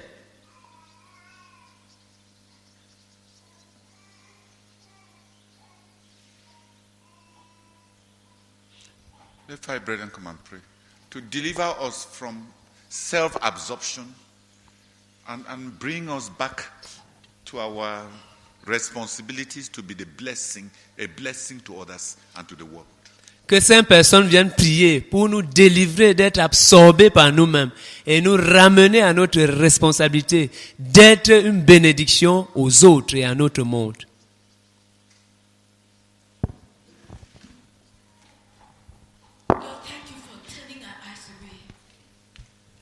Let five brethren come and pray to deliver us from self-absorption and bring us back to our responsibilities to be a blessing to others and to the world. Que 5 personnes viennent prier pour nous délivrer d'être absorbés par nous-mêmes et nous ramener à notre responsabilité d'être une bénédiction aux autres et à notre monde. Lord, thank you for turning our eyes away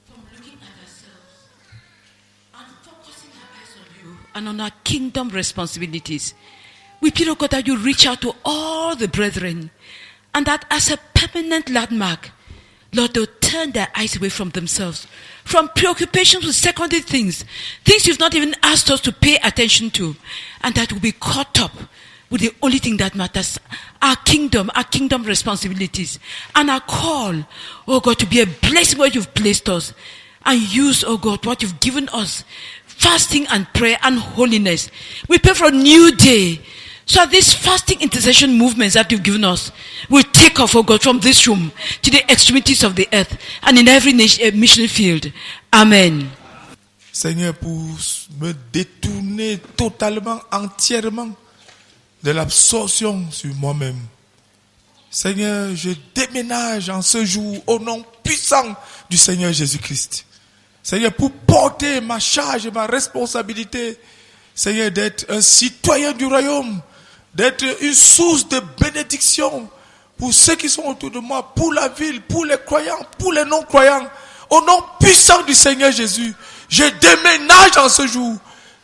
from looking at ourselves and focusing our eyes on you and on our kingdom responsibilities. We pray, Lord God, that you reach out to all the brethren and that as a permanent landmark, Lord, they'll turn their eyes away from themselves, from preoccupations with secondary things you've not even asked us to pay attention to, and that will be caught up with the only thing that matters, our kingdom responsibilities, and our call, oh God, to be a blessing where you've placed us, and use, oh God, what you've given us, fasting and prayer and holiness. We pray for a new day, so that these fasting intercession movements that you've given us will take off, oh God, from this room to the extremities of the earth and in every mission field. Amen. Seigneur, pour me détourner totalement, entièrement de l'absorption sur moi-même. Seigneur, je déménage en ce jour au nom puissant du Seigneur Jésus-Christ. Seigneur, pour porter ma charge et ma responsabilité, Seigneur, d'être un citoyen du royaume, d'être une source de bénédiction pour ceux qui sont autour de moi, pour la ville, pour les croyants, pour les non-croyants. Au nom puissant du Seigneur Jésus, je déménage en ce jour.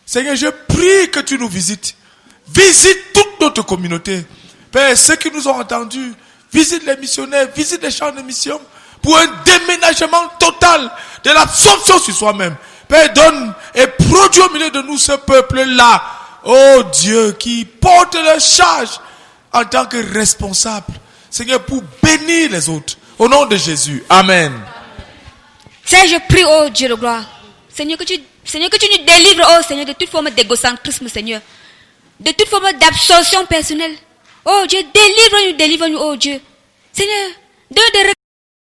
Seigneur, je prie que tu nous visites. Visite toute notre communauté. Père, ceux qui nous ont entendus, visite les missionnaires, visite les champs de mission pour un déménagement total de l'absorption sur soi-même. Père, donne et produis au milieu de nous ce peuple-là, oh Dieu, qui porte leur charge en tant que responsable, Seigneur, pour bénir les autres. Au nom de Jésus. Amen. Seigneur, je prie, oh Dieu de gloire. Seigneur, que tu nous délivres, oh Seigneur, de toute forme d'égocentrisme, Seigneur. De toute forme d'absorption personnelle. Oh Dieu, délivre-nous, oh Dieu. Seigneur, donne de